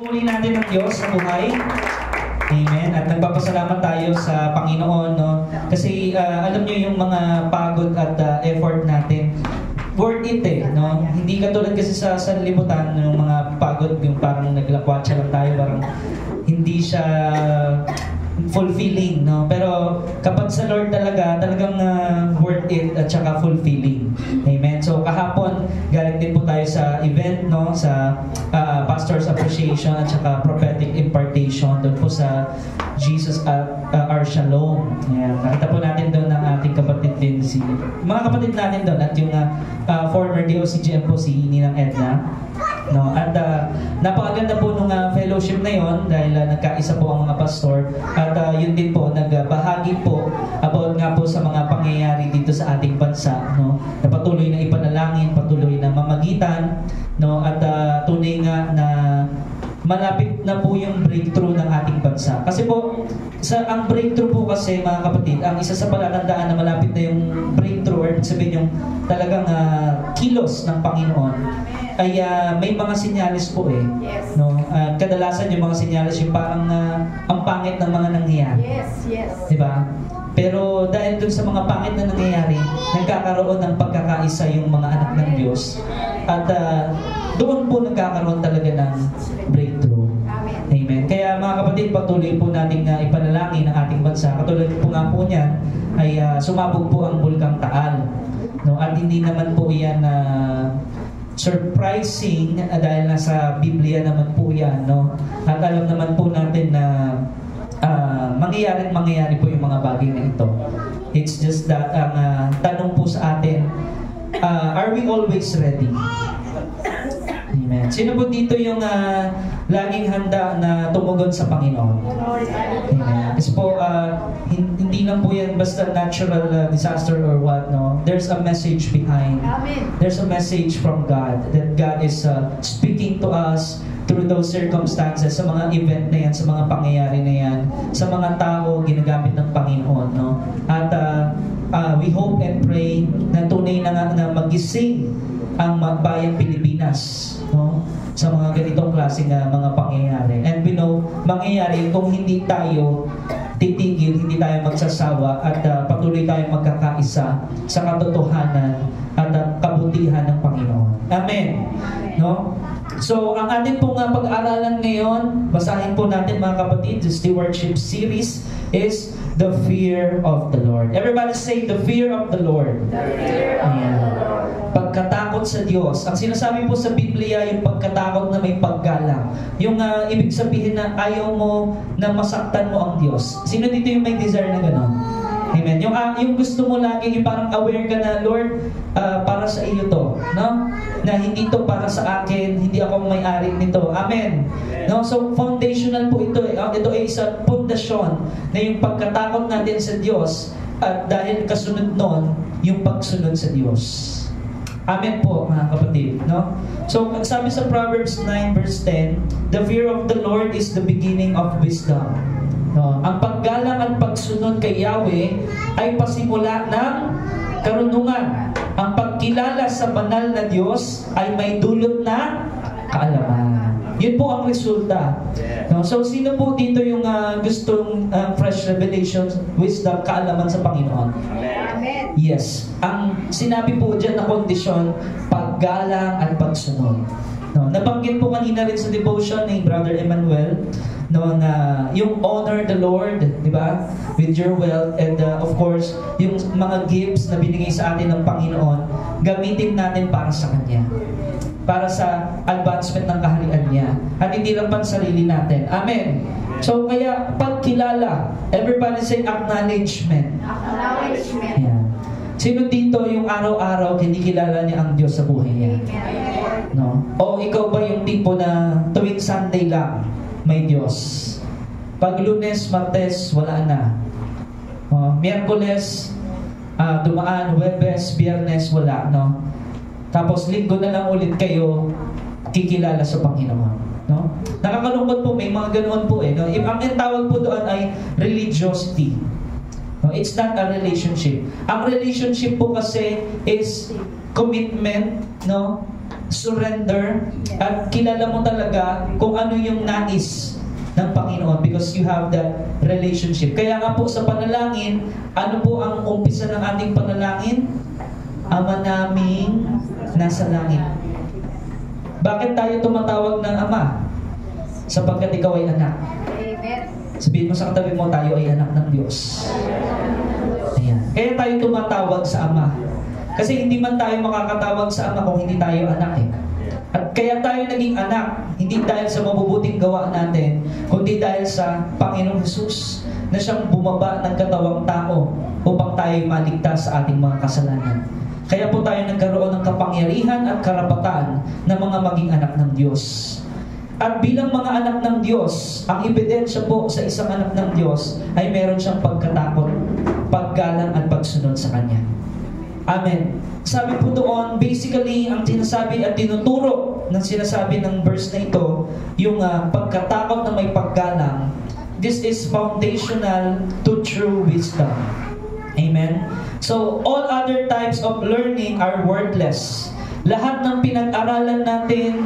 Muli natin ang Diyos sa buhay. Amen. At nagpapasalamat tayo sa Panginoon, no? Kasi alam niyo yung mga pagod at effort natin, worth it no? Hindi katulad kasi sa sanlibutan, yung mga pagod, yung parang naglakwatsa lang tayo, parang hindi siya fulfilling, no? Pero kapag sa Lord talagang worth it at saka fulfilling. Amen. So kahapon galing din po tayo sa event, no, sa Pastor's Appreciation at saka Prophetic Impartation doon po sa Jesus Our Shalom. Ayan. Nakita po natin doon ang ating kapatid din, mga kapatid natin doon at yung former DOCGM po, si Ninang Edna. No, at napakaganda po nung fellowship na yon dahil nagkaisa po ang mga pastor at yun din po nagbahagi po about nga po sa mga pangyayari dito sa ating bansa, no, na patuloy na ipanalangin, patuloy na mamagitan, no, at tunay nga na malapit na po yung breakthrough ng ating bansa. Kasi po, ang breakthrough po kasi mga kapatid, ang isa sa palatandaan na malapit na yung breakthrough, or sabihin yung talagang kilos ng Panginoon, ay may mga sinyalis po Yes. no? Kadalasan yung mga sinyalis yung parang ang pangit ng mga nangyayari. Yes. Diba? Pero dahil dun sa mga pangit na nangyayari, nagkakaroon ng pagkakaisa yung mga anak ng Diyos. At doon po nagkakaroon talaga ng breakthrough. Amen. Kaya mga kapatid, patuloy po natin ipanalangin ang ating bansa. Katulad po nga po niyan, ay sumabog po ang Bulkang Taal. No? At hindi naman po yan surprising dahil nasa Biblia naman po yan. No? At alam naman po natin na mangyayari po yung mga bagay na ito. It's just that ang tanong po sa atin, are we always ready? Amen. Sino po dito yung laging handa na tumugon sa Panginoon? Amen. Kasi po, hindi lang po yan basta natural disaster or what, no? There's a message behind. There's a message from God that God is speaking to us through those circumstances, sa mga event na yan, sa mga pangyayari na yan, sa mga tao ginagamit ng Panginoon, no? At we hope and pray na tunay na magising ang bayang Pilipinas, no, sa mga ganitong klaseng mga pangyayari. And we know, mangyayari kung hindi tayo titigil, hindi tayo magsasawa at patuloy tayong magkakaisa sa katotohanan at kabutihan ng Panginoon. Amen. No? So, ang atin pong pag-aaralan ngayon, basahin po natin mga kapatid, the stewardship series is the fear of the Lord. Everybody say, the fear of the Lord. The fear of the Lord. Pagkatakot sa Diyos. Ang sinasabi po sa Biblia, yung pagkatakot na may paggalang. Yung ibig sabihin na ayaw mo na masaktan mo ang Diyos. Sino dito yung may desire na gano'n? Amen. Yung gusto mo lagi, yung parang aware ka na, Lord, para sa iyo to, no? Na hindi to para sa akin, hindi ako may-ari nito. Amen. No? So foundational po ito. Ito ay isang pundasyon na yung pagkatakot natin sa Diyos at dahil kasunod nun, yung pagsunod sa Diyos. Amen po mga kapatid, no? So sabi sa Proverbs 9 verse 10, the fear of the Lord is the beginning of wisdom. No, ang paggalang at pagsunod kay Yahweh ay pasimula ng karunungan. Ang pagkilala sa banal na Diyos ay may dulot na kaalaman. Yun po ang resulta. No, so sino po dito yung gustong fresh revelation, wisdom, kaalaman sa Panginoon? Amen. Yes. Ang sinabi po dyan na kondisyon, paggalang at pagsunod. No, nabanggit po kanina rin sa devotion ni Brother Emmanuel, no, na yung honor the Lord, di ba? With your wealth, and of course, yung mga gifts na binigay sa atin ng Panginoon, gamitin natin para sa Kanya. Para sa advancement ng kaharian niya. At hindi lang pan sarili natin. Amen. So, kaya pagkilala, everybody say acknowledgement. Acknowledgement. Ayan. Sino dito yung araw-araw hindi kilala niya ang Diyos sa buhay niya? No? O ikaw ba yung tipo na tuwing Sunday lang may Diyos? Pag Lunes, Martes, wala na. Miyerkules, dumaan, Huwebes, Biyernes, wala, no? Tapos Linggo na lang ulit kayo kikilala sa Panginoon, no? Nakakalungkot po, may mga ganoon po no? Ang tawag po doon ay religiosity. No, it's not a relationship. Ang relationship po kasi is commitment, no, surrender at kilala mo talaga kung ano yung nais ng Panginoon because you have that relationship. Kaya nga po sa panalangin, ano po ang umpisa ng ating panalangin? Ama naming nasa langit. Bakit tayo tumatawag ng Ama? Sapagkat ikaw ay anak. Amen. Sabihin mo sa katabi mo, tayo ay anak ng Diyos. Ayan. Kaya tayo tumatawag sa Ama. Kasi hindi man tayo makakatawag sa Ama kung hindi tayo anak eh. At kaya tayo naging anak, hindi dahil sa mabubuting gawa natin, kundi dahil sa Panginoong Hesus na siyang bumaba ng katawang tao upang tayo maligtas sa ating mga kasalanan. Kaya po tayo nagkaroon ng kapangyarihan at karapatan na mga maging anak ng Diyos. At bilang mga anak ng Diyos, ang ebidensya po sa isang anak ng Diyos ay meron siyang pagkatakot, paggalang at pagsunod sa Kanya. Amen. Sabi po doon, basically, ang sinasabi at tinuturo ng sinasabi ng verse na ito, yung pagkatakot na may paggalang, this is foundational to true wisdom. Amen? So, all other types of learning are worthless. Lahat ng pinag-aralan natin,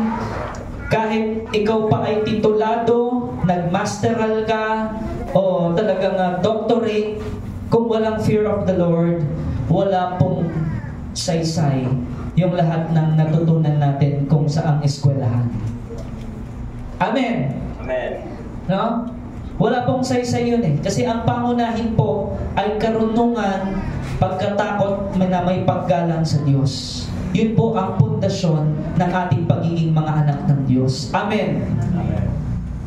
kahit ikaw pa ay titulado, nag-masteral ka, o talagang doctorate, kung walang fear of the Lord, wala pong saysay yung lahat ng natutunan natin kung saang eskwelahan. Amen? Amen. No? Wala pong saysay yun eh. Kasi ang pangunahin po ay karunungan, pagkatakot na may paggalang sa Diyos. Yun po ang pundasyon ng ating pagiging mga anak ng Diyos. Amen? Amen.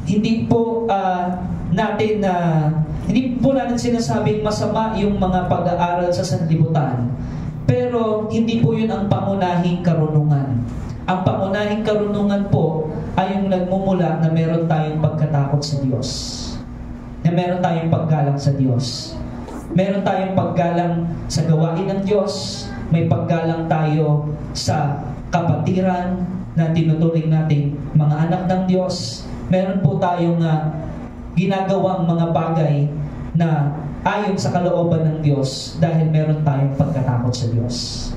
Hindi po hindi po natin sinasabing masama yung mga pag-aaral sa sanlibutan. Pero hindi po yun ang pangunahing karunungan. Ang pangunahing karunungan po ay yung nagmumula na meron tayong pagkatakot sa Diyos. Na meron tayong paggalang sa Diyos. Meron tayong paggalang sa gawain ng Diyos. May paggalang tayo sa kapatiran na tinuturing nating mga anak ng Diyos. Meron po tayong ginagawang mga bagay na ayon sa kalooban ng Diyos dahil meron tayong pagkatakot sa Diyos.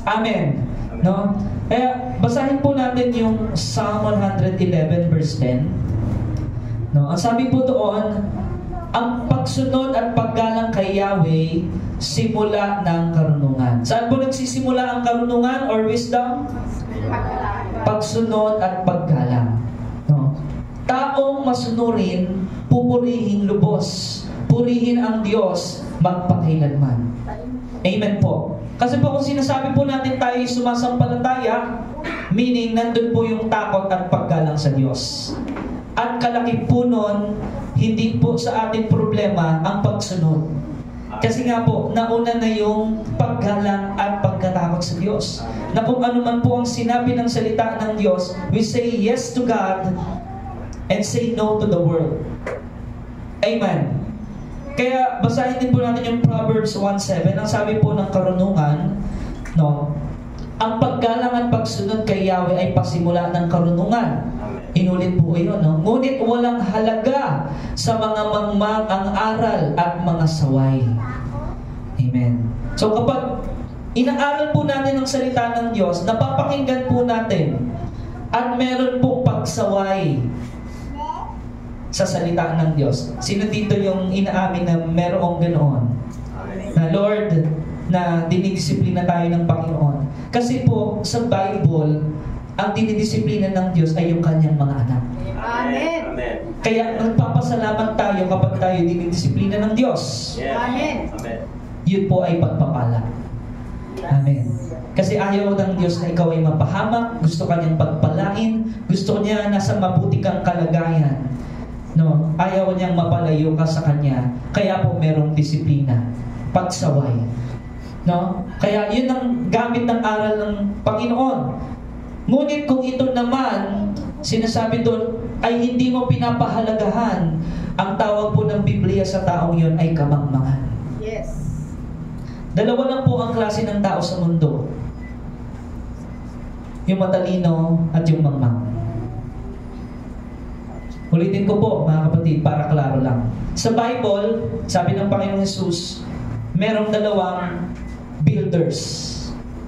Amen. No? Kaya basahin po natin yung Psalm 111 verse 10. No? Ang sabi po doon, ang pagsunod at paggalang kay Yahweh simula ng karunungan. Saan po nagsisimula ang karunungan or wisdom? Pagsunod at paggalang. No? Taong masunurin, pupurihin lubos. Purihin ang Diyos magpakailanman. Amen po. Kasi po kung sinasabi po natin tayo sumasampalataya, meaning nandun po yung takot at paggalang sa Diyos. At kalaki po nun, hindi po sa ating problema ang pagsunod. Kasi nga po, nauna na yung paggalang at pagkatakot sa Diyos. Na kung ano man po ang sinabi ng salita ng Diyos, we say yes to God and say no to the world. Amen. Kaya basahin din po natin yung Proverbs 1:7. Ang sabi po ng karunungan, no, ang paggalang at pagsunod kay Yahweh ay pasimula ng karunungan. Inulit po yun, no? Ngunit walang halaga sa mga mangmang ang aral at mga saway. Amen. So kapag inaaral po natin ang salita ng Diyos, napapakinggan po natin at meron po pagsaway sa salita ng Diyos. Sino dito yung inaamin na merong ganoon? Na Lord, na dinidisiplina tayo ng Panginoon. Kasi po, sa Bible, ang dinidisiplina ng Diyos ay yung kanyang mga anak. Amen. Amen. Kaya nagpapasalamat tayo kapag tayo dinidisiplina ng Diyos. Yes. Amen. Amen. Yun po ay pagpapala. Amen. Kasi ayaw ng Diyos na ikaw ay mapahamak, gusto kanyang pagpalain, gusto niya nasa mabuti kang kalagayan. No, ayaw niyang mapalayo ka sa kanya. Kaya po merong disiplina, pagsaway. No? Kaya yun ang gamit ng aral ng Panginoon. Ngunit kung ito naman, sinasabi doon, ay hindi mo pinapahalagahan, ang tawag po ng Biblia sa taong yun ay kamangmangan. Yes. Dalawa lang po ang klase ng tao sa mundo. Yung matalino at yung mangmang. Ulitin ko po, mga kapatid, para klaro lang. Sa Bible, sabi ng Panginoong Hesus, merong dalawang builders.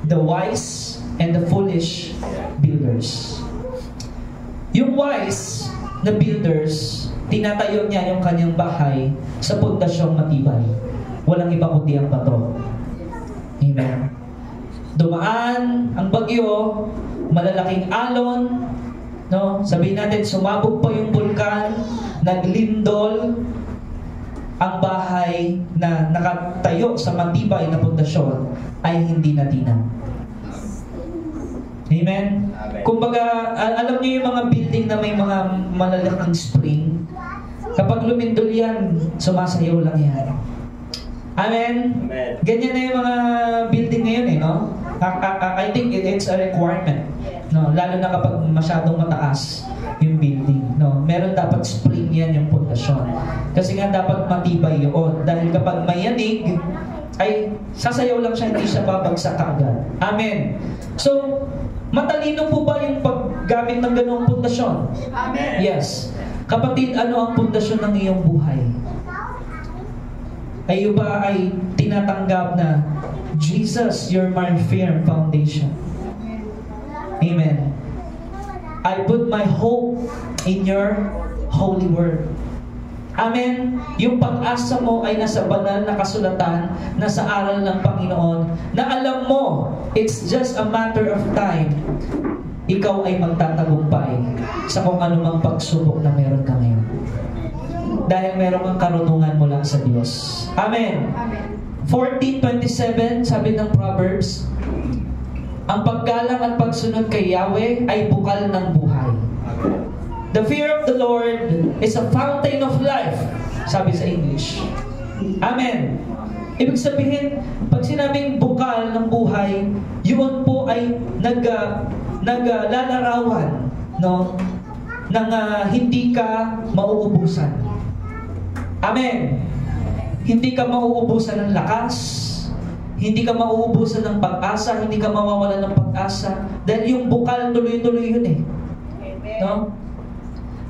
The wise and the foolish builders. Yung wise na builders, tinatayo niya yung kanyang bahay sa pundasyong matibay. Walang iba kundi ang bato. Amen. Dumaan ang bagyo, malalaking alon, no? Sabihin natin, sumabog pa yung bulkan, naglindol, ang bahay na nakatayo sa matibay na pundasyon ay hindi natinag. Amen? Kumbaga, alam niyo yung mga building na may mga malalaking spring? Kapag lumindol yan, sumasayaw lang yan. Amen? Amen. Ganyan na yung mga building ngayon no? I think it's a requirement. No? Lalo na kapag masyadong mataas yung building. No? Meron dapat spring yan yung pundasyon. Kasi nga dapat matibay yun. Dahil kapag may yanig, ay sasayaw lang siya, hindi siya babagsak agad. Amen. So, matalino po ba yung paggamit ng ganung pundasyon? Amen. Yes. Kapatid, ano ang pundasyon ng iyong buhay? Ayo ba ay tinatanggap na Jesus, you're my firm foundation? Amen. I put my hope in your holy word. Amen. Yung pag-asa mo ay nasa banal na kasulatan, nasa aral ng Panginoon, na alam mo, it's just a matter of time, ikaw ay magtatagumpay sa kung anumang pagsubok na meron ka ngayon. Dahil meron kang karunungan mula sa Diyos. Amen. Amen. 14:27, sabi ng Proverbs, ang paggalang at pagsunod kay Yahweh ay bukal ng buhay. The fear of the Lord is a fountain of life, sabi sa English. Amen. Ibig sabihin, pag sinabing bukal ng buhay, yun po ay naglalarawan, no, ng hindi ka mauubusan. Amen. Hindi ka mauubusan ng lakas, hindi ka mauubusan ng pag-asa, hindi ka mawawalan ng pag-asa, dahil yung bukal tuloy-tuloy yun no?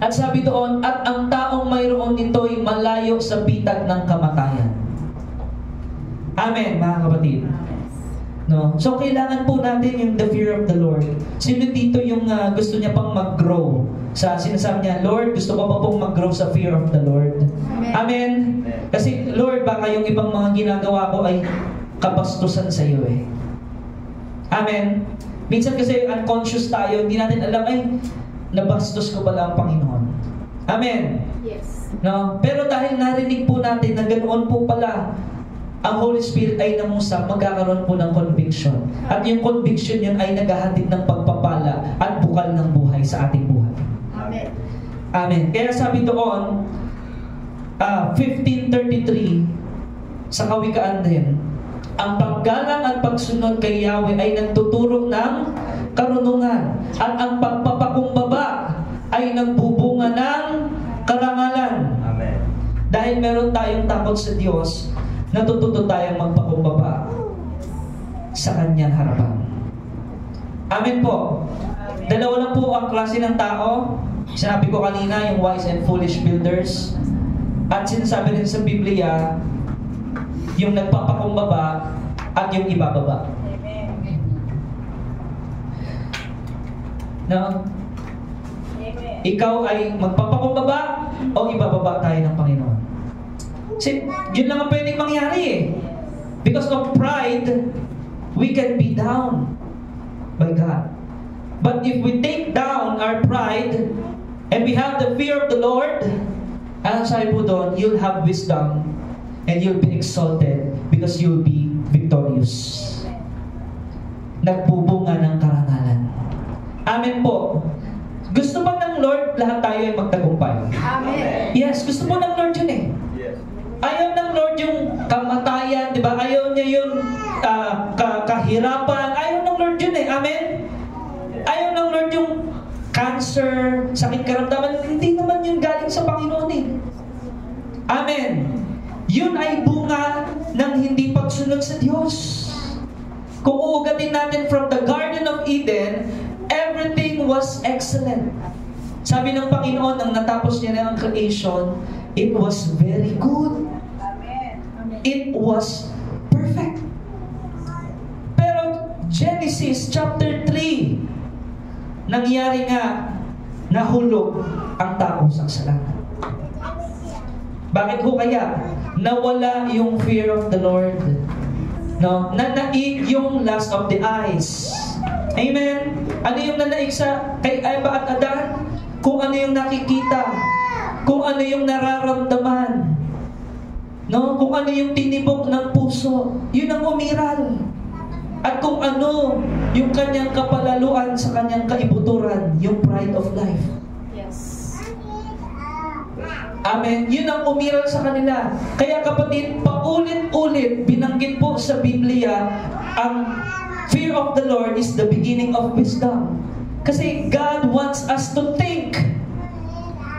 At sabi doon, at ang taong mayroon nito'y malayo sa bitag ng kamatayan. Amen, mga kapatid. No? So, kailangan po natin yung the fear of the Lord. Sino dito yung gusto niya pang mag-grow? Sa sinasabi niya, Lord, gusto ko pa pong mag-grow sa fear of the Lord? Amen. Amen. Kasi, Lord, baka yung ibang mga ginagawa ko ay kabastusan sa iyo Amen. Minsan kasi unconscious tayo, hindi natin alam, ay, nabastos ko pala ang Panginoon. Amen. Yes. No? Pero dahil narinig po natin na ganoon po pala, ang Holy Spirit ay namusap, magkakaroon po ng conviction. At yung conviction yun ay naghahatid ng pagpapala at bukal ng buhay sa ating buhay. Amen. Amen. Kaya sabi doon, 15:33, sa Kawikaan din, ang paggalang at pagsunod kay Yahweh ay nagtuturo ng karunungan, at ang pagpapakumbaba ay nagbubunga ng karangalan. Amen. Dahil meron tayong takot sa Diyos, natututo tayong magpakumbaba sa Kanyang harapan. Amen po. Dalawa lang po ang klase ng tao. Sinabi ko kanina, yung wise and foolish builders. At sinasabi rin sa Biblia, yung nagpapakumbaba at yung ibababa. No? Ikaw ay magpapakumbaba o ibababa tayo ng Panginoon. Kasi yun lang ang pwedeng mangyari Because of pride, we can be down by God. But if we take down our pride and we have the fear of the Lord, ang sabi po doon, you'll have wisdom and you'll be exalted because you'll be victorious. Nagbubunga ng karangalan. Amen po. Gusto ba ng Lord lahat tayo ay magtagumpay? Amen. Yes, gusto po ng Lord yun Yes. Ayaw ng Lord yung kamatayan, di ba? Ayaw niya yung kahirapan. Ayaw ng Lord yun Amen? Ayaw ng Lord yung cancer, sakit karamdaman. Hindi naman yun galing sa Panginoon Amen. Yun ay bunga ng hindi pagsunod sa Diyos. Kung uugatin natin from the Garden of Eden, everything was excellent. Sabi ng Panginoon, nang natapos niya na ang creation, it was very good. It was perfect. Pero Genesis chapter 3, nangyari nga, nahulog ang tao sa kasalanan. Bakit ho kaya? Nawala yung fear of the Lord. No? Nanaig yung lust of the eyes. Amen? Ano yung nanaig sa kay Eva at Adan? Kung ano yung nakikita. Kung ano yung nararamdaman. No? Kung ano yung tinibok ng puso. Yun ang umiral. At kung ano yung kanyang kapalaluan sa kanyang kaibuturan, yung pride of life. Yes. Amen. Yun ang umiral sa kanila. Kaya kapatid, paulit-ulit binanggit po sa Biblia, ang fear of the Lord is the beginning of wisdom. Kasi God wants us to think.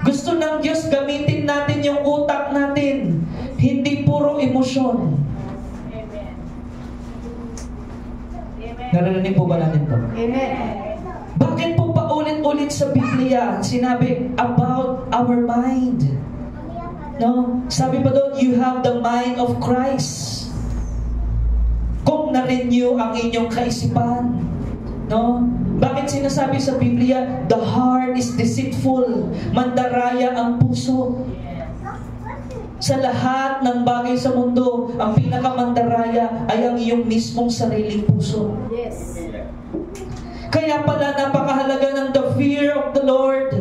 Gusto ng Diyos gamitin natin yung utak natin. Hindi puro emosyon. Naririnig po ba natin to? Amen. Bakit po paulit-ulit sa Biblia sinabi about our mind? No? Sabi pa doon, you have the mind of Christ. Kung na-renew ang inyong kaisipan. No? Bakit sinasabi sa Biblia, the heart is deceitful, mandaraya ang puso. Sa lahat ng bagay sa mundo, ang pinakamandaraya ay ang iyong mismong sariling puso. Yes. Kaya pala napakahalaga ng the fear of the Lord.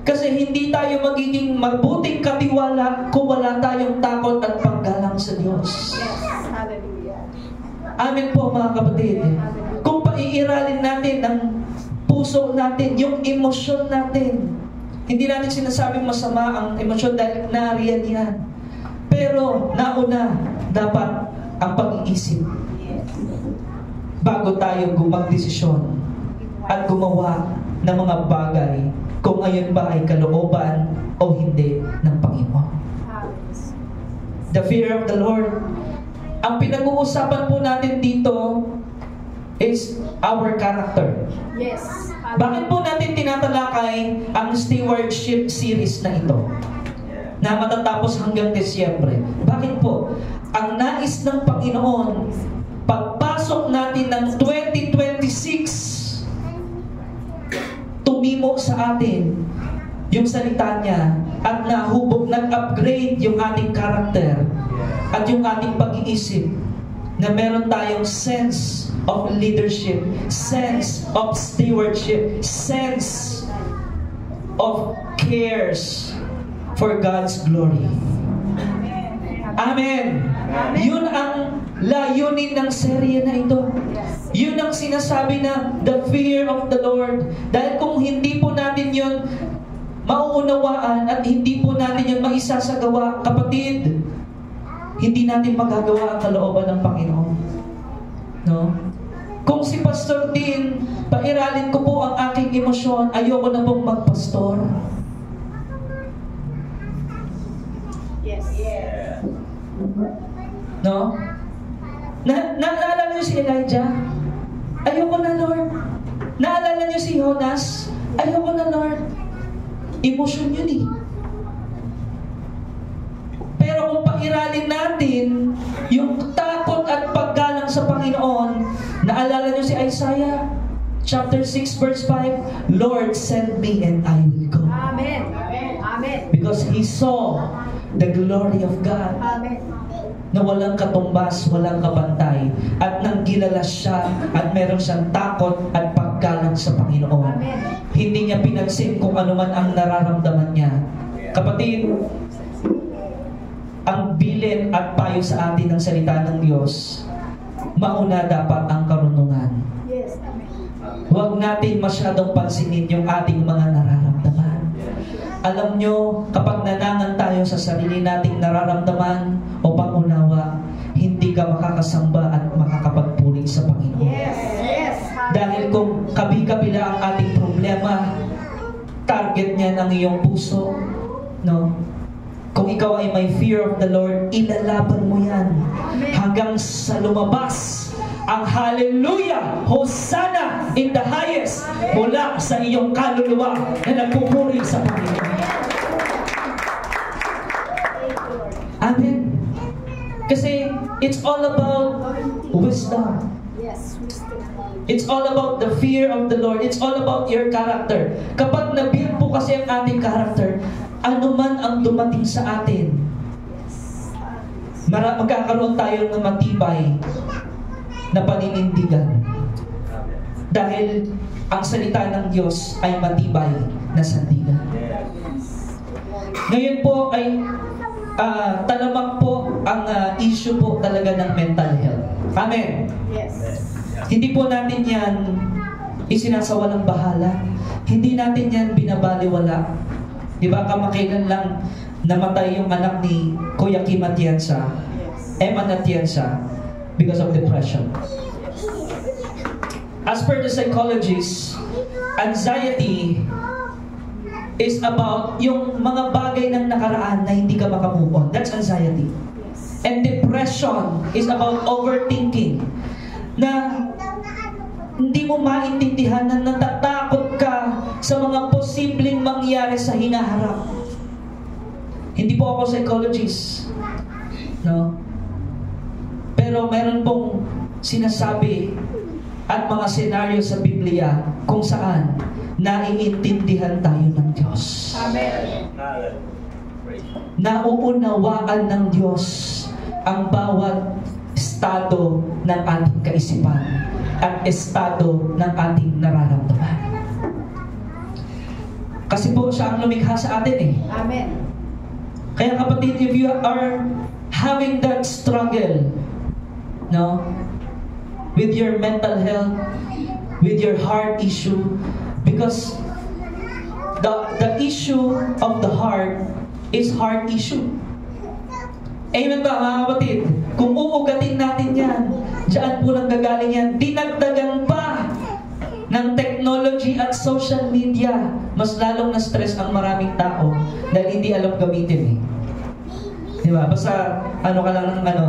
Kasi hindi tayo magiging mabuting katiwala kung wala tayong takot at paggalang sa Diyos. Yes. Hallelujah. Amen po mga kapatid. Kung paiiralin natin ang puso natin, yung emosyon natin, hindi natin sinasabing masama ang emosyon dahil nariyan yan. Pero nauna dapat ang pag-iisip bago tayo magdesisyon at gumawa ng mga bagay kung ayon ba ay kalooban o hindi ng Panginoon. The fear of the Lord. Ang pinag-uusapan po natin dito is our character. Yes. Bakit po natin tinatalakay ang stewardship series na ito? Na matatapos hanggang Disyembre. Bakit po? Ang nais ng Panginoon, pagpasok natin ng 2026, tumimo sa atin yung salita niya at nahubog, nag-upgrade yung ating character at yung ating pag-iisip na meron tayong sense of leadership, sense of stewardship, sense of cares for God's glory. Amen. Yun ang layunin ng serye na ito. Yun ang sinasabi na the fear of the Lord. Dahil kung hindi po natin yun mauunawaan at hindi po natin yun maisasagawa, kapatid, hindi natin magagawa ang kalooban ng Panginoon. No? Kung si Pastor Dean, pairalin ko po ang aking emosyon, ayoko na pong magpastor. Yes. No? Naalala niyo si Elijah? Ayoko na, Lord. Naalala niyo si Jonas? Ayoko na, Lord. Emosyon yun eh. Pero kung pairalin natin yung takot at paggalang sa Panginoon, naalala niyo si Isaiah? Chapter 6 verse 5, Lord, send me and I will go. Amen. Amen. Because he saw the glory of God. Amen. Na walang katumbas, walang kapantay. At nang gilalas siya at meron siyang takot at paggalang sa Panginoon. Amen. Hindi niya pinansin kung ano man ang nararamdaman niya. Kapatid, ang bilin at payo sa atin ng salita ng Diyos, mauna dapat ang karunungan. Yes. Amen. Huwag natin masyadong pansinin yung ating mga nararamdaman. Alam nyo, kapag nanangan tayo sa sarili nating nararamdaman o pangunawa, hindi ka makakasamba at makakapagpuri sa Panginoon. Yes. Yes. Dahil kung kabi-kabila ang ating problema, target niya ng iyong puso, no? Kung ikaw ay may fear of the Lord, ilalaban mo yan hanggang sa lumabas ang hallelujah, Hosanna in the highest mula sa iyong kaluluwa na nagpupuri sa Panginoon. Amen. Kasi it's all about wisdom. Yes. Wisdom. It's all about the fear of the Lord. It's all about your character. Kapag na-build po kasi ang ating character, ano man ang dumating sa atin, magkakaroon tayo ng matibay na paninindigan. Dahil ang salita ng Diyos ay matibay na sandigan. Ngayon po ay talamak po ang issue po talaga ng mental health. Amen. Yes. Hindi po natin yan isinasawalang bahala. Hindi natin yan binabaliwala. Di ba, kamakailan lang namatay yung anak ni Kuya Kim Atienza, Emma Atienza, because of depression. As per the psychologists, anxiety is about yung mga bagay ng nakaraan na hindi ka makamove on. That's anxiety. And depression is about overthinking. Na hindi mo maintindihan na natatakot ka sa mga posibleng mangyari sa hinaharap. Hindi po ako psychologist. No? Pero meron pong sinasabi at mga senaryo sa Biblia kung saan naiintindihan tayo ng Diyos. Amen. Nauunawaan ng Diyos ang bawat estado ng ating kaisipan at estado ng ating nararamdaman. Kasi po siya ang lumikha sa atin eh. Amen. Kaya kapatid, if you are having that struggle, no, with your mental health, with your heart issue, because the issue of the heart is heart issue. Amen ba mga kapatid? Kung uugatin natin yan, diyan po lang gagaling yan. Dinagdagan pa ng technology at social media, mas lalong na-stress ang maraming tao dahil hindi alam gamitin eh. Diba? Basta ano ka lang ng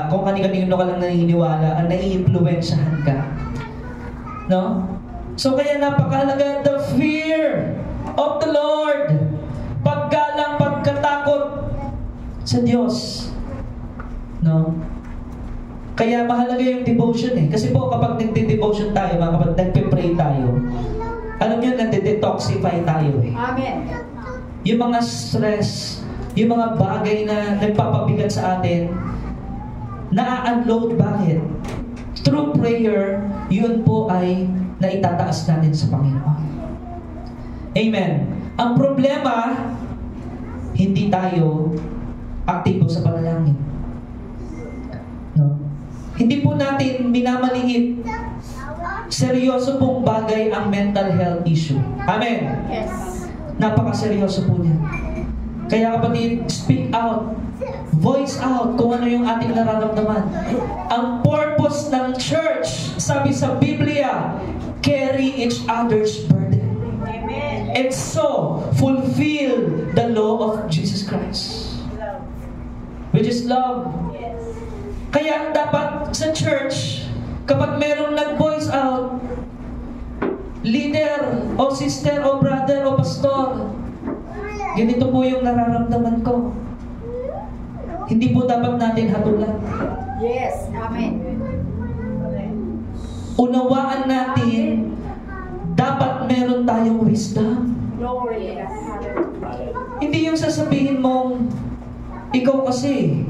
kung kanino ka lang naniniwala, nai-influensyahan ka. No? So kaya napakahalaga the fear of the Lord. Paggalang, pagkatakot sa Diyos. No? Kaya mahalaga yung devotion eh. Kasi po kapag nagde-devotion tayo, mga kapag nagpe-pray tayo, alam nyo, nagde-detoxify tayo eh. Amen. Yung mga stress, yung mga bagay na nagpapabigat sa atin, na-unload. Bakit? Through prayer, yun po ay naitataas natin sa Panginoon. Amen. Ang problema, hindi tayo aktibo sa panalangin. No? Hindi po natin minamaliit. Seryoso pong bagay ang mental health issue. Amen. Yes. Napakaseryoso po niya. Kaya kapatid, speak out. Voice out kung ano yung ating nararamdaman. Ang purpose ng church, sabi sa Biblia, carry each other's burden. Amen. And so, fulfill the law of Jesus Christ. Which is love. Yes. Kaya dapat sa church, kapag merong nag-voice out, leader, o sister, o brother, o pastor, ganito po yung nararamdaman ko. Hindi po dapat natin hatulan. Yes. Amen. Unawaan natin, dapat meron tayong wisdom. Glory to God. Hindi yung sasabihin mong, ikaw kasi,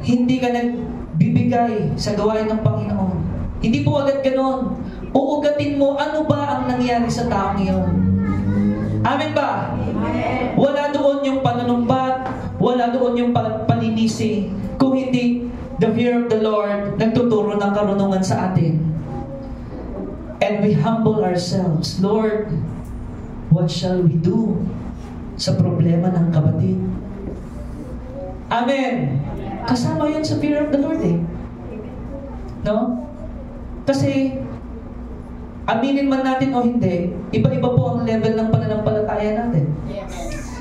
hindi ka nagbibigay sa gawain ng Panginoon. Hindi po agad ganon. Uugatin mo, ano ba ang nangyari sa taong iyon? Amen ba? Amen. Wala doon yung panunumbat, wala doon yung paninisi, kung hindi the fear of the Lord nagtuturo ng karunungan sa atin. And we humble ourselves. Lord, what shall we do sa problema ng kapatid? Amen. Kasama yun sa fear of the Lord eh. No? Kasi, aminin man natin o hindi, iba-iba po ang level ng pananampalataya natin. Yes.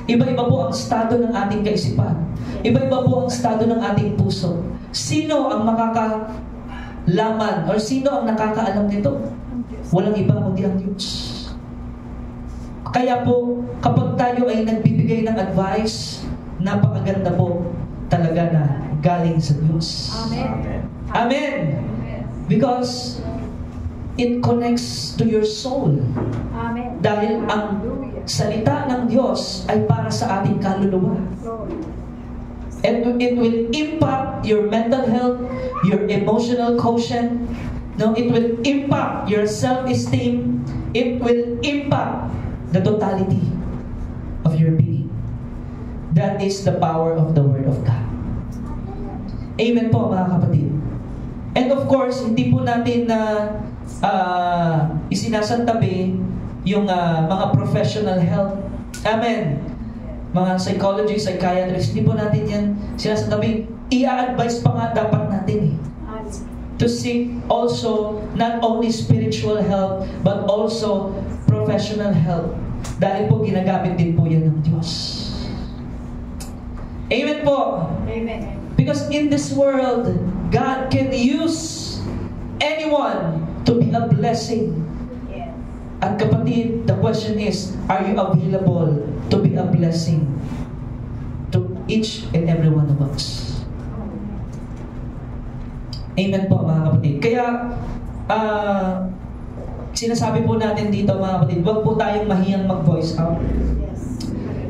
Iba-iba po ang estado ng ating kaisipan. Iba-iba po ang estado ng ating puso. Sino ang makakalaman or sino ang nakakaalam nito? Walang iba kundi ang Diyos. Kaya po, kapag tayo ay nagbibigay ng advice, napakaganda po talaga na galing sa Diyos. Amen. Amen. Because it connects to your soul. Amen. Dahil ang Hallelujah. salita ng Diyos ay para sa ating kaluluwa. Glory. And it will impact your mental health, your emotional quotient. No, it will impact your self-esteem. It will impact the totality of your being. That is the power of the Word of God. Amen po mga kapatid. And of course, hindi po natin na isinasantabi yung mga professional health. Amen. Mga psychology, psychiatrists, hindi po natin yan sinasantabi. I-advise pa nga dapat natin to seek also not only spiritual health but also professional health. Dahil po ginagamit din po yan ng Diyos. Amen po. Amen. Because in this world, God can use anyone to be a blessing. Yes. At kapatid, the question is, are you available to be a blessing to each and every one of us? Amen po mga kapatid. Kaya, sinasabi po natin dito mga kapatid, huwag po tayong mahiyang mag-voice out. Yes.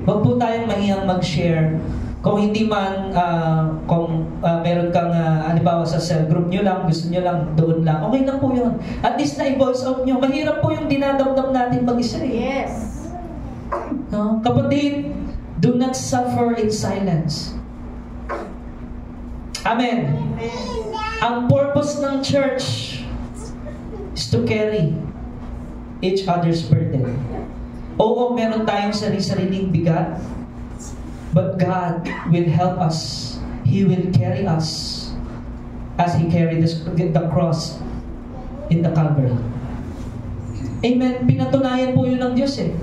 Huwag po tayong mahiyang mag-share. Kung hindi man, meron kang, halimbawa sa cell group nyo lang, gusto nyo lang, doon lang, okay lang po yun. At least na-voice out nyo. Mahirap po yung dinadamdam natin mag-isa eh. Yes. No? Kapatid, do not suffer in silence. Amen. Ang purpose ng church is to carry each other's burden. Oo, meron tayong sarili-sariling bigat. But God will help us. He will carry us as He carried the cross in the Calvary. Amen. Pinatunayan po yun ng Diyos eh.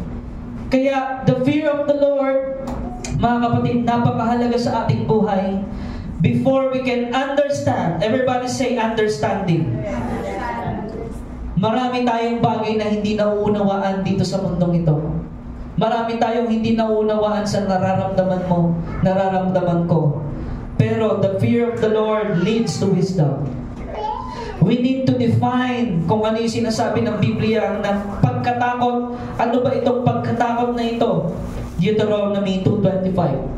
Kaya, the fear of the Lord, mga kapatid, napakahalaga sa ating buhay. Before we can understand, everybody say understanding. Marami tayong bagay na hindi nauunawaan dito sa mundong ito. Marami tayong hindi nauunawaan sa nararamdaman mo, nararamdaman ko. Pero the fear of the Lord leads to wisdom. We need to define kung ano yung sinasabi ng Biblia ng pagkatakot. Ano ba itong pagkatakot na ito? Deuteronomy 2:25.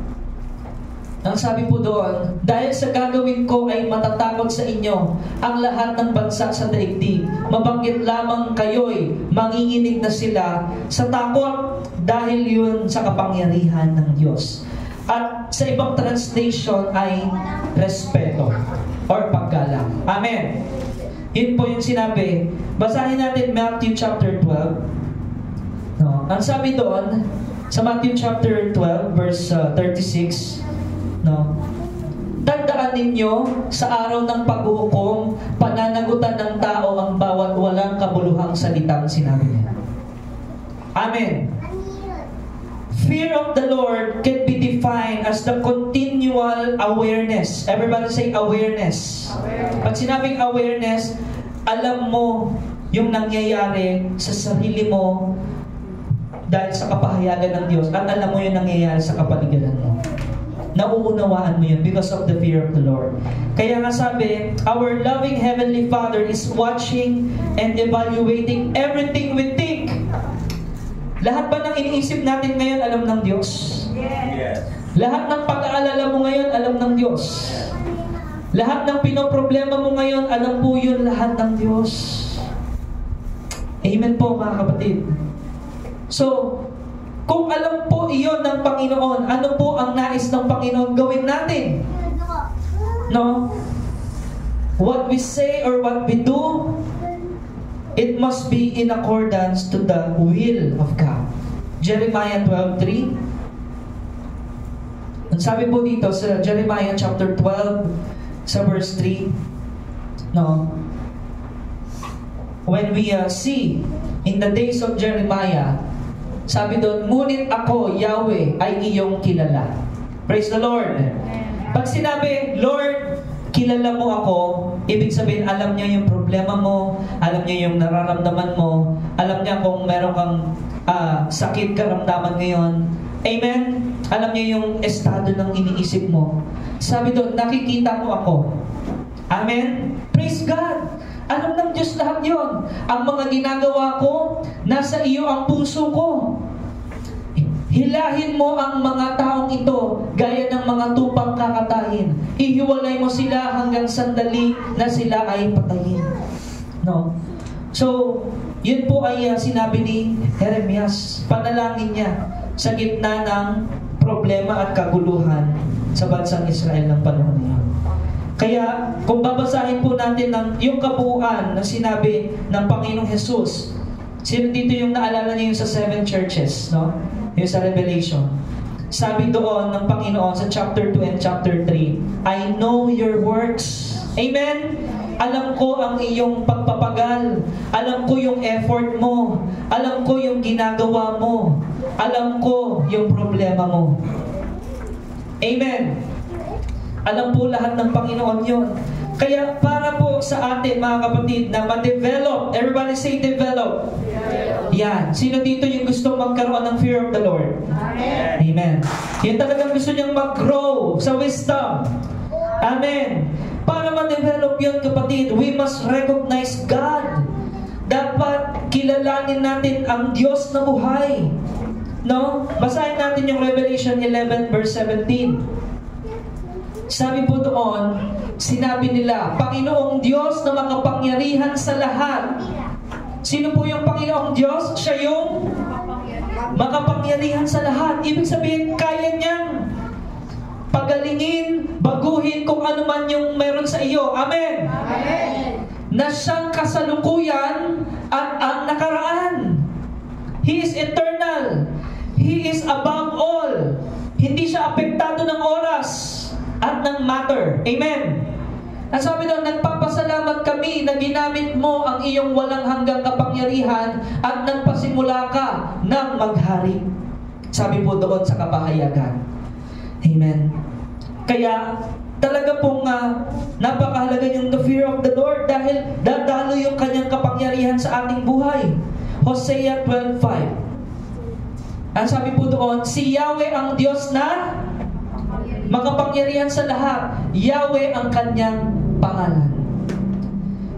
Ang sabi po doon, dahil sa gagawin ko ay matatakot sa inyo ang lahat ng bansa sa daigdig. Mabanggit lamang kayo'y manginginig na sila sa takot dahil yun sa kapangyarihan ng Diyos. At sa ibang translation ay respeto or paggalang. Amen. Yun po yung sinabi. Basahin natin Matthew chapter 12. No? Ang sabi doon, sa Matthew chapter 12 verse 36, no? Tandaan ninyo, sa araw ng paghuhukom, pananagutan ng tao ang bawat walang kabuluhang salitang sinabi niya. Amen. Fear of the Lord can be defined as the continual awareness. Everybody say awareness. Pag sinabing awareness, alam mo yung nangyayari sa sarili mo dahil sa kapahayagan ng Diyos at alam mo yung nangyayari sa kapaligiran mo. Nauunawaan mo yun because of the fear of the Lord. Kaya nga sabi, our loving Heavenly Father is watching and evaluating everything we think. Lahat ba ng iniisip natin ngayon alam ng Diyos? Yes. Lahat ng pag-aalala mo ngayon alam ng Diyos. Lahat ng pinoproblema mo ngayon alam po yun lahat ng Diyos. Amen po mga kapatid. So, kung alam po iyon ng Panginoon, ano po ang nais ng Panginoon gawin natin? No? What we say or what we do, it must be in accordance to the will of God. Jeremiah 12:3. Ang sabi po dito sa Jeremiah chapter 12, sa verse 3, no? When we see in the days of Jeremiah, sabi doon, ngunit ako, Yahweh, ay iyong kilala. Praise the Lord. Pag sinabi, Lord, kilala mo ako, ibig sabihin, alam niya yung problema mo, alam niya yung nararamdaman mo, alam niya kung meron kang sakit karamdaman ngayon. Amen? Alam niya yung estado ng iniisip mo. Sabi doon, nakikita mo ako. Amen? Praise God! Alam ng Diyos lahat yon. Ang mga ginagawa ko, nasa iyo ang puso ko. Hilahin mo ang mga taong ito gaya ng mga tupang kakatayin. Ihiwalay mo sila hanggang sandali na sila ay patayin. No? So, yun po ay sinabi ni Jeremias. Panalangin niya sa gitna ng problema at kaguluhan sa bansang Israel ng panahon na yun. Kaya, kung babasahin po natin yung kabuuan na sinabi ng Panginoong Jesus, sino dito yung naalala niyo yung sa 7 churches, no? Yung sa Revelation. Sabi doon ng Panginoon sa chapter 2 and chapter 3, I know your works. Amen? Alam ko ang iyong pagpapagal. Alam ko yung effort mo. Alam ko yung ginagawa mo. Alam ko yung problema mo. Amen? Alam po lahat ng Panginoon yun. Kaya para po sa atin, mga kapatid, na ma-develop. Everybody say develop. Yan. Sino dito yung gusto magkaroon ng fear of the Lord? Amen. Amen. Yan talagang gusto niyang mag-grow sa wisdom. Amen. Para ma-develop yun, kapatid, we must recognize God. Dapat kilalanin natin ang Diyos na buhay. No? Basahin natin yung Revelation 11 verse 17. Sabi po doon, sinabi nila, Panginoong Diyos na makapangyarihan sa lahat. Sino po yung Panginoong Diyos? Siya yung makapangyarihan sa lahat. Ibig sabihin, kaya niyang pagalingin, baguhin kung ano man yung meron sa iyo. Amen? Amen. Na siyang kasalukuyan at ang nakaraan. He is eternal. He is above all. Hindi siya apektado ng oras at ng matter. Amen. Ang sabi doon, nagpapasalamat kami na ginamit mo ang iyong walang hanggang kapangyarihan at nagpasimula ka ng maghari. Sabi po doon sa kapahayagan. Amen. Kaya talaga pong napakahalaga yung the fear of the Lord dahil dadalo yung kanyang kapangyarihan sa ating buhay. Hosea 12:5. Ang sabi po doon, si Yahweh ang Diyos na makapangyarihan sa lahat. Yahweh ang kanyang pangalan.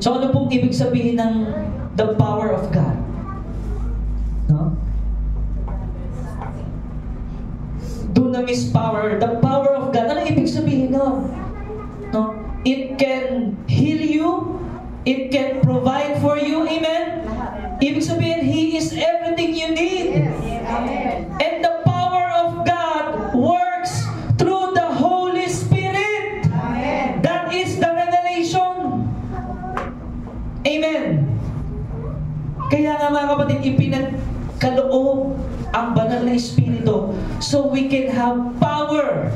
So ano pong ibig sabihin ng the power of God? No? Dunamis power, the power of God. Ano ibig sabihin nun? No? It can heal you. It can provide for you. Amen? Ibig sabihin, He is everything you need. Amen. And the power of God works through the Holy Spirit. Amen. That is the revelation. Amen. Kaya nga mga kapatid, ipinagkaloob ang banal na Espiritu so we can have power.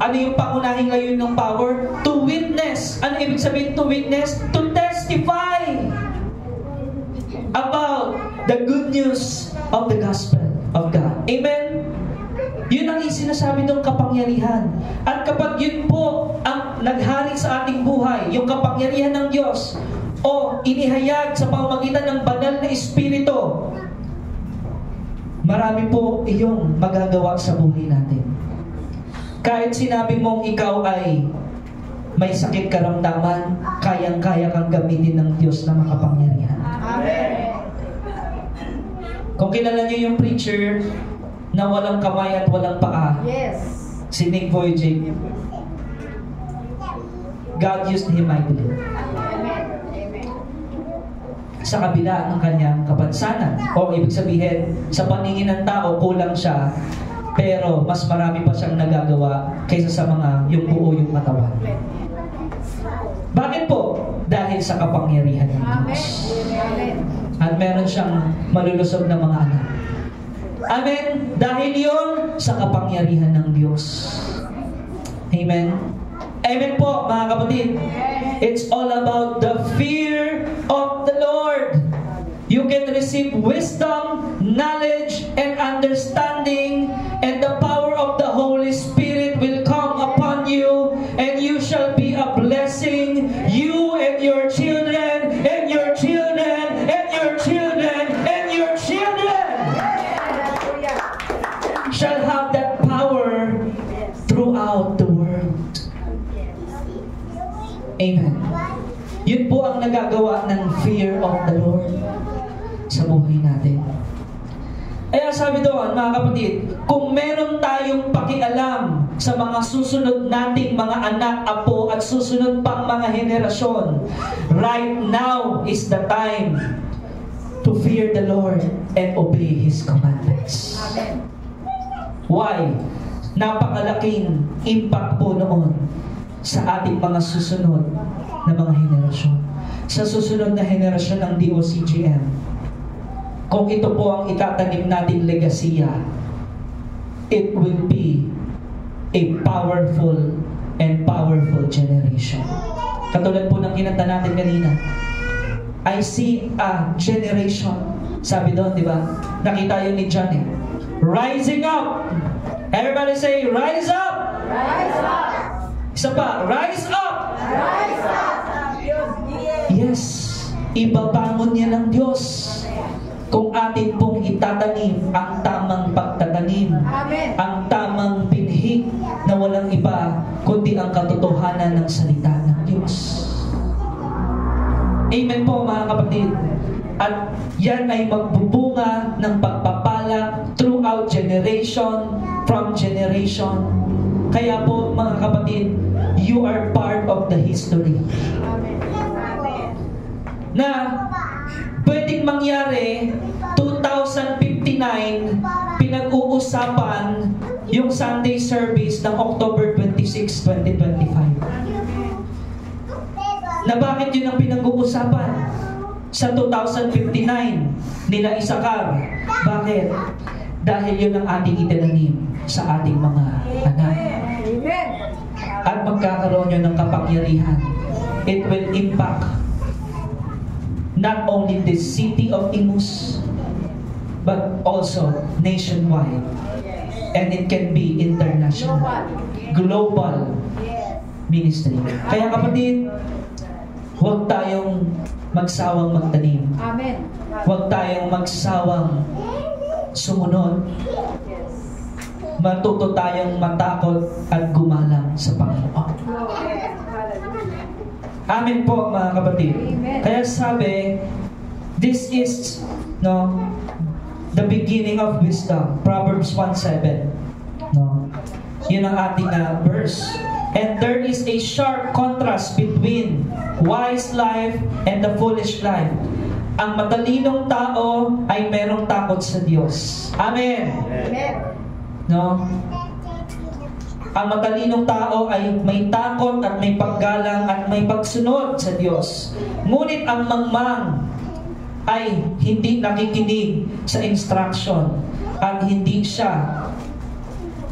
Ano yung pangunahing layunin ng power? To witness. Ano ibig sabihin to witness? To testify about the good news of the gospel of God. Amen? Yun ang sinasabi ng kapangyarihan. At kapag yun po ang naghari sa ating buhay, yung kapangyarihan ng Diyos, o inihayag sa pamamagitan ng banal na Espiritu, marami po iyong magagawa sa buhay natin. Kahit sinabi mong ikaw ay may sakit karamdaman, kayang-kaya kang gamitin ng Diyos na makapangyarihan. Amen. Kung kilala niyo yung preacher na walang kamay at walang paa, yes, si Nick Vujicic, God used him mightily. Sa kabila ng kanyang kapansanan, o ibig sabihin, sa paningin ng tao, kulang siya, pero mas marami pa siyang nagagawa kaysa sa mga yung buo yung katawan. Bakit po? Dahil sa kapangyarihan ng Diyos. At meron siyang malulusog na mga anak. Amen? Dahil yun sa kapangyarihan ng Diyos. Amen? Amen po, mga kapatid. It's all about the fear of the Lord. You can receive wisdom, knowledge, and understanding, and the power of the Holy Spirit will come upon you, and you shall be a blessing, you and your children, and your children, and your children, and your children shall have that power throughout the world. Amen. Yun po ang nagagawa ng fear of the Lord sa buhay natin. Kaya sabi doon, mga kapatid, kung meron tayong pakialam sa mga susunod nating mga anak, apo, at susunod pang mga henerasyon, right now is the time to fear the Lord and obey His commandments. Amen. Why? Napakalaking impact po noon sa ating mga susunod na mga henerasyon. Sa susunod na henerasyon ng DOCGM, kung ito po ang itatanim nating legasiya, it will be a powerful generation. Katulad po ng kinanta natin kanina, I see a generation. Sabi doon, di ba? Nakita yun ni John eh. Rising up! Everybody say, rise up! Rise up! Isa pa, rise up! Rise up! Yes, ibabangon niya ng Diyos kung atin pong itatanim ang tamang pagtatanim, Amen. ang tamang binhi na walang iba kundi ang katotohanan ng salita ng Diyos. Amen po mga kapatid. At yan ay magbubunga ng pagpapala throughout generation, from generation. Kaya po mga kapatid, you are part of the history. Amen. Amen. Na pwedeng mangyari 2059, pinag-uusapan yung Sunday service ng October 26, 2025. Na bakit yun ang pinag-uusapan? Sa 2059, nila Isakar. Bakit? Dahil yun ang ating itinanim sa ating mga anak. Amen. At magkakaroon yun ng kapangyarihan. It will impact not only the city of Imus, but also nationwide. And it can be international. Global ministry. Kaya kapatid, huwag tayong magsawang magtanim. Amen. Huwag tayong magsawang sumunod. Matuto tayong matakot at gumalang sa Panginoon. Amen po mga kapatid. Amen. Kaya sabi, this is the beginning of wisdom. Proverbs 1:7. Yun ang ating verse. And there is a sharp contrast between wise life and the foolish life. Ang matalinong tao ay merong takot sa Diyos. Amen. Amen. Ang matalinong tao ay may takot at may paggalang at may pagsunod sa Diyos. Ngunit ang mangmang ay hindi nakikinig sa instruction at hindi siya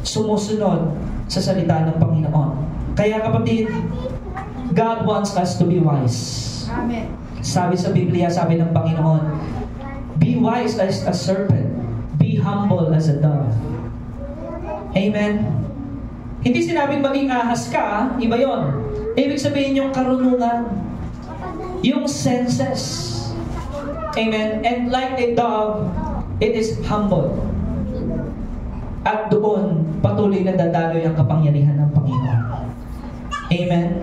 sumusunod sa salita ng Panginoon. Kaya kapatid, God wants us to be wise. Amen. Sabi sa Biblia, sabi ng Panginoon, be wise as a serpent, be humble as a dove. Amen. Hindi sinabing maging ahas ka, iba yon. Ibig sabihin yung karunungan, yung senses. Amen. And like a dove, it is humble. At doon, patuloy na dadaloy ang kapangyarihan ng Panginoon. Amen.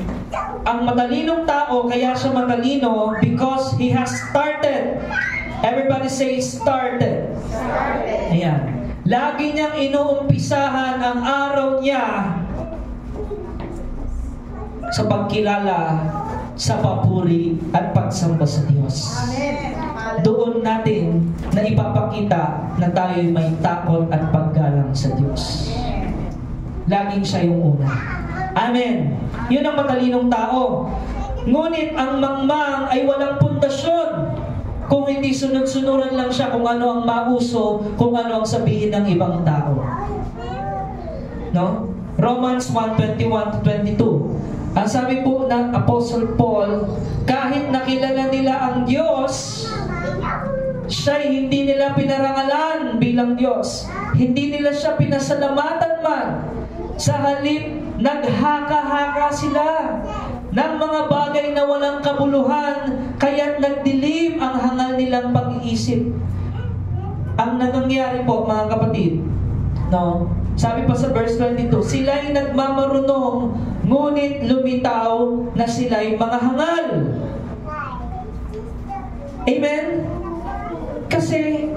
Ang matalinong tao, kaya siya matalino because he has started. Everybody say started. Started. Ayan. Lagi niyang inuumpisahan ang araw niya sa pagkilala, sa papuri at pagsamba sa Diyos. Amen. Doon natin na ipapakita na tayo may takot at paggalang sa Diyos. Laging siya yung una. Amen. Yun ang matalinong tao. Ngunit ang mangmang ay walang pundasyon. Kung hindi sunod-sunuran lang siya kung ano ang mauso, kung ano ang sabihin ng ibang tao. No? Romans 1:21-22. Ang sabi po ng Apostle Paul, kahit nakilala nila ang Diyos, siya'y hindi nila pinarangalan bilang Diyos. Hindi nila siya pinasalamatan man. Sa halip, naghaka-haka sila ng mga bagay na walang kabuluhan, kaya't nagdilim ang hangal nilang pag-iisip. Ang nangyayari po, mga kapatid, sabi pa sa verse 22, sila'y nagmamarunong, ngunit lumitaw na sila'y mga hangal. Amen? Kasi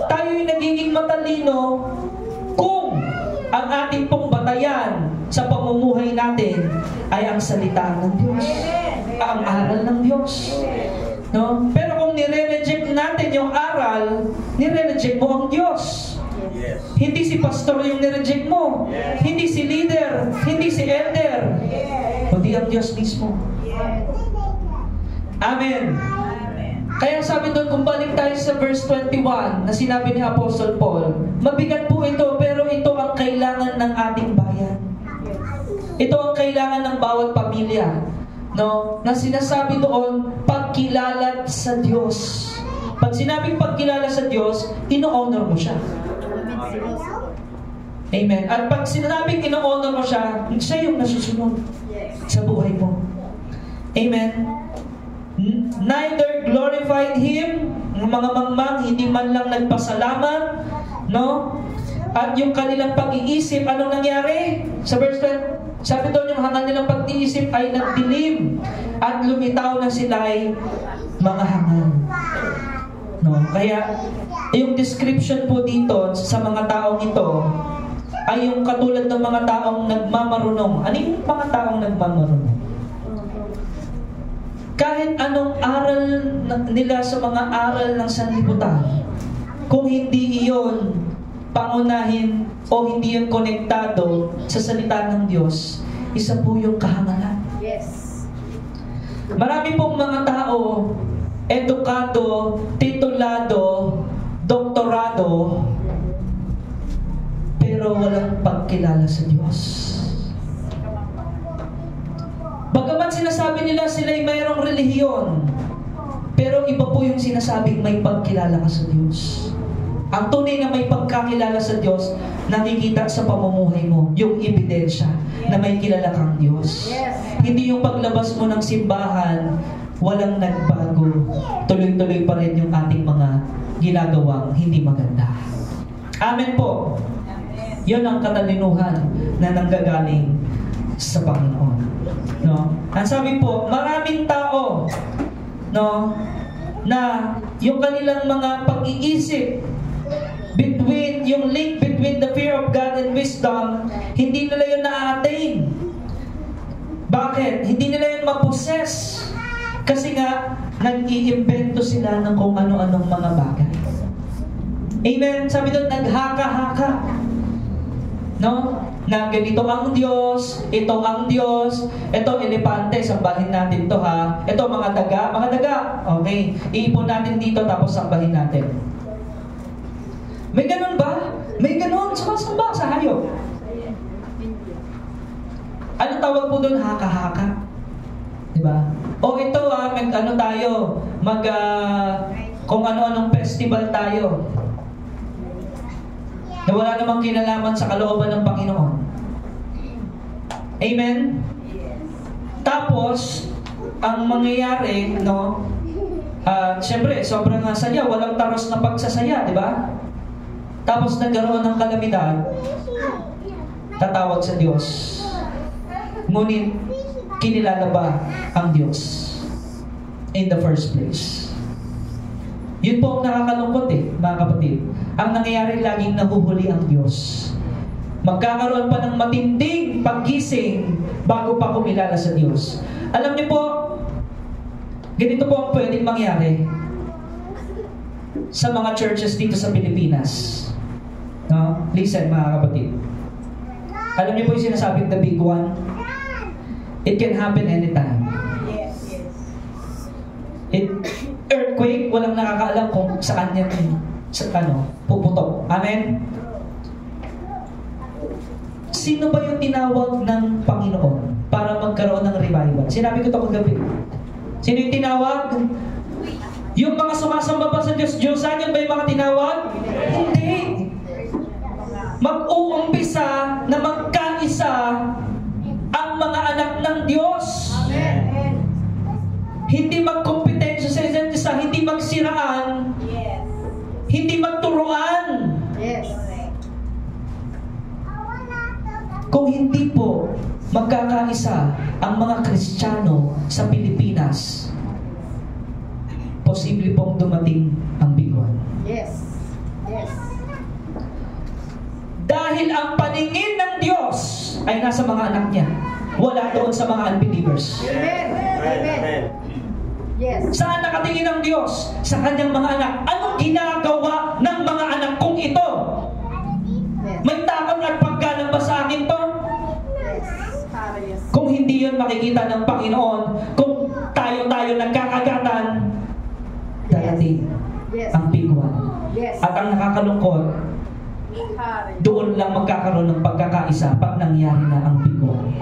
tayo'y nagiging matalino kung ang ating pong batayan sa pamumuhay natin ay ang salita ng Diyos, ang aral ng Diyos. No? Pero kung nire-reject natin yung aral, nire-reject mo ang Diyos. Yes. Hindi si pastor yung nire-reject mo, hindi si leader, hindi si elder, kundi ang Diyos mismo. Amen. Kaya sabi doon, kung balik tayo sa verse 21 na sinabi ni Apostle Paul, mabigat po ito, pero ito ang kailangan ng ating bayan. Ito ang kailangan ng bawat pamilya. No? Na sinasabi doon, pagkilala sa Diyos. Pag sinabing pagkilala sa Diyos, ino-honor mo siya. Amen. At pag sinabing ino-honor mo siya, siya yung nasusunod sa buhay mo. Amen. Neither glorified Him, ng mga mangmang, hindi man lang nagpasalamat, no? At yung kanilang pag-iisip, anong nangyari? Sa verse 10, sabi doon, yung kanilang pag-iisip ay nagdilim at lumitaw na sila ay mga hangal. No? Kaya, yung description po dito sa mga taong ito ay yung katulad ng mga taong nagmamarunong. Ano yung mga taong nagmamarunong? Kahit anong aral nila sa mga aral ng sanlibutan, kung hindi iyon pangunahin o hindi yun konektado sa salita ng Diyos, isa po yung kahangalan. Yes. Marami pong mga tao, edukado, titulado, doktorado, pero walang pagkilala sa Diyos. Bagaman sinasabi nila sila'y mayroong relihiyon, pero iba po yung sinasabing may pagkilala ka sa Diyos. Ang tunay na may pagkakilala sa Diyos, nakikita sa pamumuhay mo, yung ebidensya na may kilala kang Diyos. Hindi yung paglabas mo ng simbahan, walang nagbago. Tuloy-tuloy pa rin yung ating mga ginagawang hindi maganda. Amen po. Yun ang katalinuhan na nanggagaling sa Panginoon. No? Ang sabi po, maraming tao, no, na yung kanilang mga pag-iisip between, yung link between the fear of God and wisdom, hindi nila yun na-attain. Bakit? Hindi nila yun ma-possess. Kasi nga, nag-iimbento sila ng kung ano-anong mga bagay. Amen? Sabi doon, naghaka-haka. No? Na ganito ang Diyos, ito ang Diyos, ito elepante, sambahin natin to ha. Ito mga daga, okay, iipon natin dito tapos sambahin natin. May ganun ba? May ganun, sumasamba sa hayop. Ano tawag po doon? Haka-haka. Diba? O ito ano tayo, kung ano-anong festival tayo. Na wala namang kinalaman sa kalooban ng Panginoon. Amen? Tapos, ang mangyayari, no, siyempre, sobrang saya, walang taros na pagsasaya, di ba? Tapos nagkaroon ng kalamidad, tatawag sa Diyos. Ngunit, kinilala ba ang Diyos in the first place? Yun po ang nakakalungkot mga kapatid. Ang nangyayari, laging nahuhuli ang Diyos. Magkakaroon pa ng matinding paggising bago pa kumilala sa Diyos. Alam niyo po, ganito po ang pwedeng mangyari sa mga churches dito sa Pilipinas. No? Listen mga kapatid. Alam niyo po yung sinasabing the big one? It can happen anytime. Earthquake, walang nakakaalam kung saan yan puputok. Amen? Sino ba yung tinawag ng Panginoon para magkaroon ng revival? Sinabi ko ito kagabi. Sino yung tinawag? Yung mga sumasamba ba sa Diyos-Diyosan, yan ba yung mga tinawag? Hindi. Mag-uumpisa na magkaisa ang mga anak ng Diyos. Amen. Hindi magkompetensya sa isa't isa, hindi magsiraan, hindi magturuan. Yes. Kung hindi po magkakaisa ang mga Kristiyano sa Pilipinas, posible pong dumating ang biguan. Yes. Yes. Dahil ang paningin ng Diyos ay nasa mga anak niya. Wala doon sa mga unbelievers. Amen. Amen. Yes. Saan nakatingin ang Diyos? Sa kanyang mga anak. Anong ginagawa ng mga anak kong ito? Yes. May takot at paggalang ba sa akin to? Yes. Yes. Kung hindi yun makikita ng Panginoon, kung tayo-tayo nagkakagatan, darating Yes. ang biguan. Yes. At ang nakakalungkot, doon lang magkakaroon ng pagkakaisa pag nangyari na ang biguan.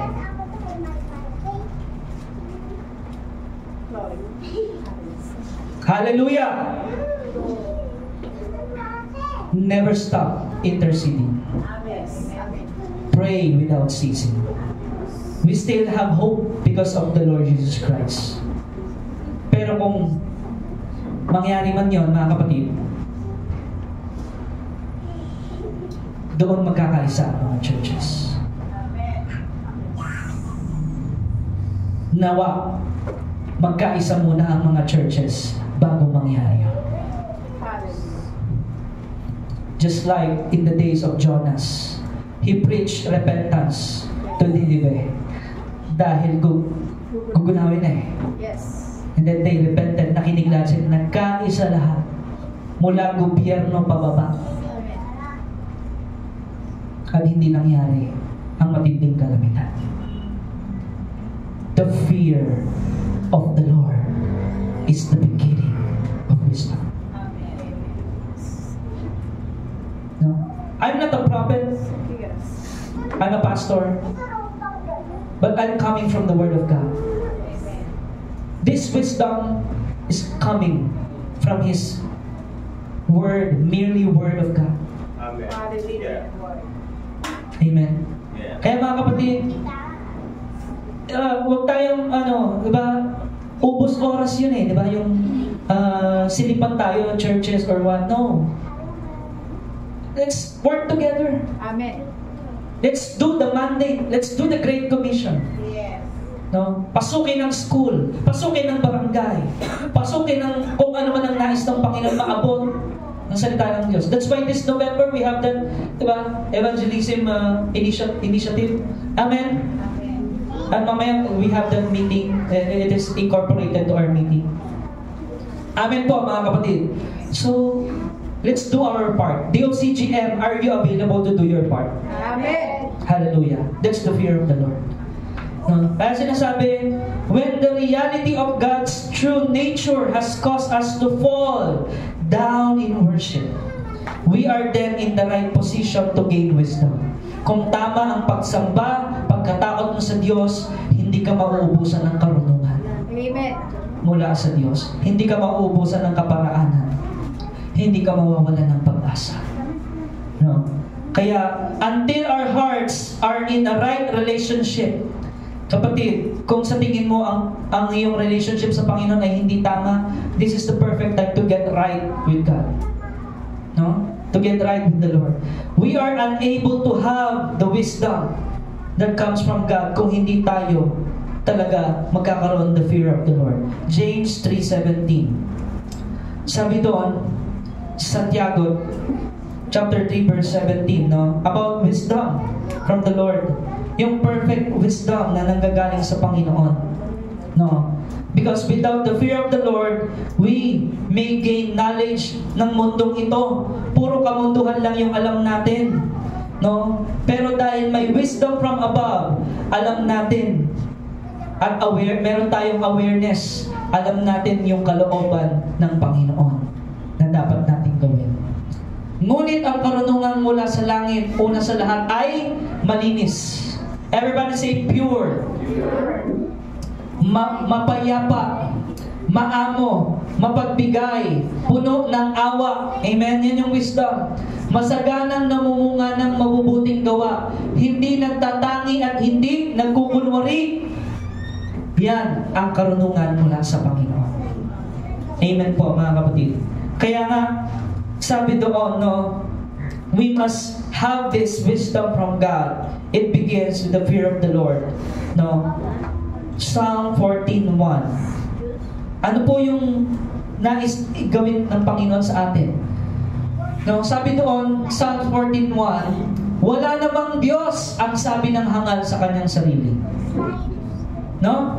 Hallelujah! Never stop interceding. Pray without ceasing. We still have hope because of the Lord Jesus Christ. Pero kung mangyari man yon, mga kapatid, doon magkakaisa ang mga churches. Nawa, magkaisa muna ang mga churches bago mangyari yun. Just like in the days of Jonas, he preached repentance to Nineveh dahil gugunawin na eh. Yes. And then they repented, nakinig lahat sila, nagkaisa lahat mula gobyerno pababa. At hindi nangyari ang matinding kalamitan. The fear of the Lord is the beginning of wisdom. No? I'm not a prophet. I'm a pastor. But I'm coming from the Word of God. This wisdom is coming from His Word, merely Word of God. Amen. Hallelujah. Amen. Yeah. Kaya mga kapatid, huwag tayong, diba, ubos oras yun eh, diba, yung silipan tayo, churches or what, no. Let's work together. Amen. Let's do the mandate, let's do the Great Commission. Yes. No? Pasukin ng school, pasukin ng barangay, pasukin ng kung ano man ang nais ng Panginoon maabot ng salita ng Diyos. That's why this November we have that, diba, evangelism initiative. Amen. At mamaya we have that meeting. It is incorporated to our meeting. Amen po mga kapatid. So, let's do our part. DOCGM, are you available to do your part? Amen. Hallelujah. That's the fear of the Lord. No? Kaya sinasabi, when the reality of God's true nature has caused us to fall down in worship, we are then in the right position to gain wisdom. Kung tama ang pagsamba, pagkatakot mo sa Diyos, hindi ka mauubusan ng karunungan. Amen. Mula sa Diyos. Hindi ka mauubusan ng kaparaanan. Hindi ka mawawalan ng pag-asa. No? Kaya, until our hearts are in a right relationship, kapatid, kung sa tingin mo ang iyong relationship sa Panginoon ay hindi tama, this is the perfect time to get right with God. No? To get right with the Lord. We are unable to have the wisdom that comes from God kung hindi tayo talaga magkakaroon the fear of the Lord. James 3:17. Sabi doon, Santiago chapter 3 verse 17, no? About wisdom from the Lord. Yung perfect wisdom na nanggagaling sa Panginoon. No? Because without the fear of the Lord, we may gain knowledge ng mundong ito. Puro kamunduhan lang yung alam natin. No? Pero dahil may wisdom from above, alam natin at meron tayong awareness. Alam natin yung kalooban ng Panginoon na dapat natin gawin. Ngunit ang karunungan mula sa langit, una sa lahat ay malinis. Everybody say pure. Mapayapa, maamo, mapagbigay, puno ng awa. Amen? Yan yung wisdom. Masaganang namumunga ng mabubuting gawa, hindi nagtatangi at hindi nagkukunwari. Yan ang karunungan mula sa Panginoon. Amen po mga kapatid. Kaya nga, sabi doon, no, we must have this wisdom from God. It begins with the fear of the Lord. No? Psalm 14:1. Ano po yung nais gawin ng Panginoon sa atin. No, sabi doon, Psalm 14:1, wala namang Diyos ang sabi ng hangal sa kanyang sarili. No?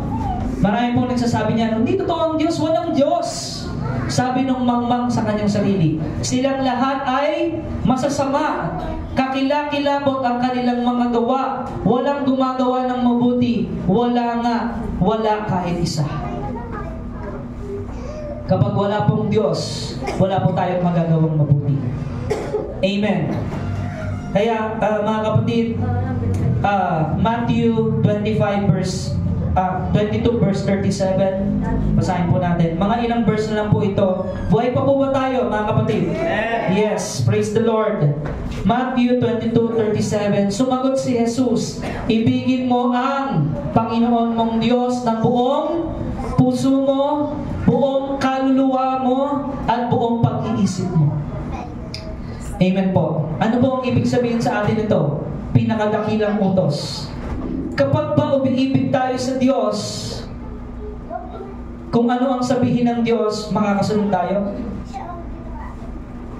Marami pong nagsasabi niya, hindi totoo ang Diyos, walang Diyos. Sabi nung mangmang sa kanyang sarili, silang lahat ay masasama. Kakilakilabot ang kanilang mga gawa. Walang gumagawa ng mabuti. Wala kahit isa. Kapag wala pong Diyos, wala po tayong magagawang mabuti. Amen. Kaya mga kapatid, Matthew 22 verse 37, basahin po natin. Mga ilang verse na lang po ito. Buhay pa po ba tayo, mga kapatid? Yes, praise the Lord. Matthew 22:37, sumagot si Jesus, ibigin mo ang Panginoon mong Diyos ng buong puso mo, buong kaluluwa mo, at buong pag-iisip mo. Amen po. Ano po ang ibig sabihin sa atin ito? Pinakadakilang utos. Kapag ba umiibig tayo sa Diyos, kung ano ang sabihin ng Diyos, makakasunod tayo?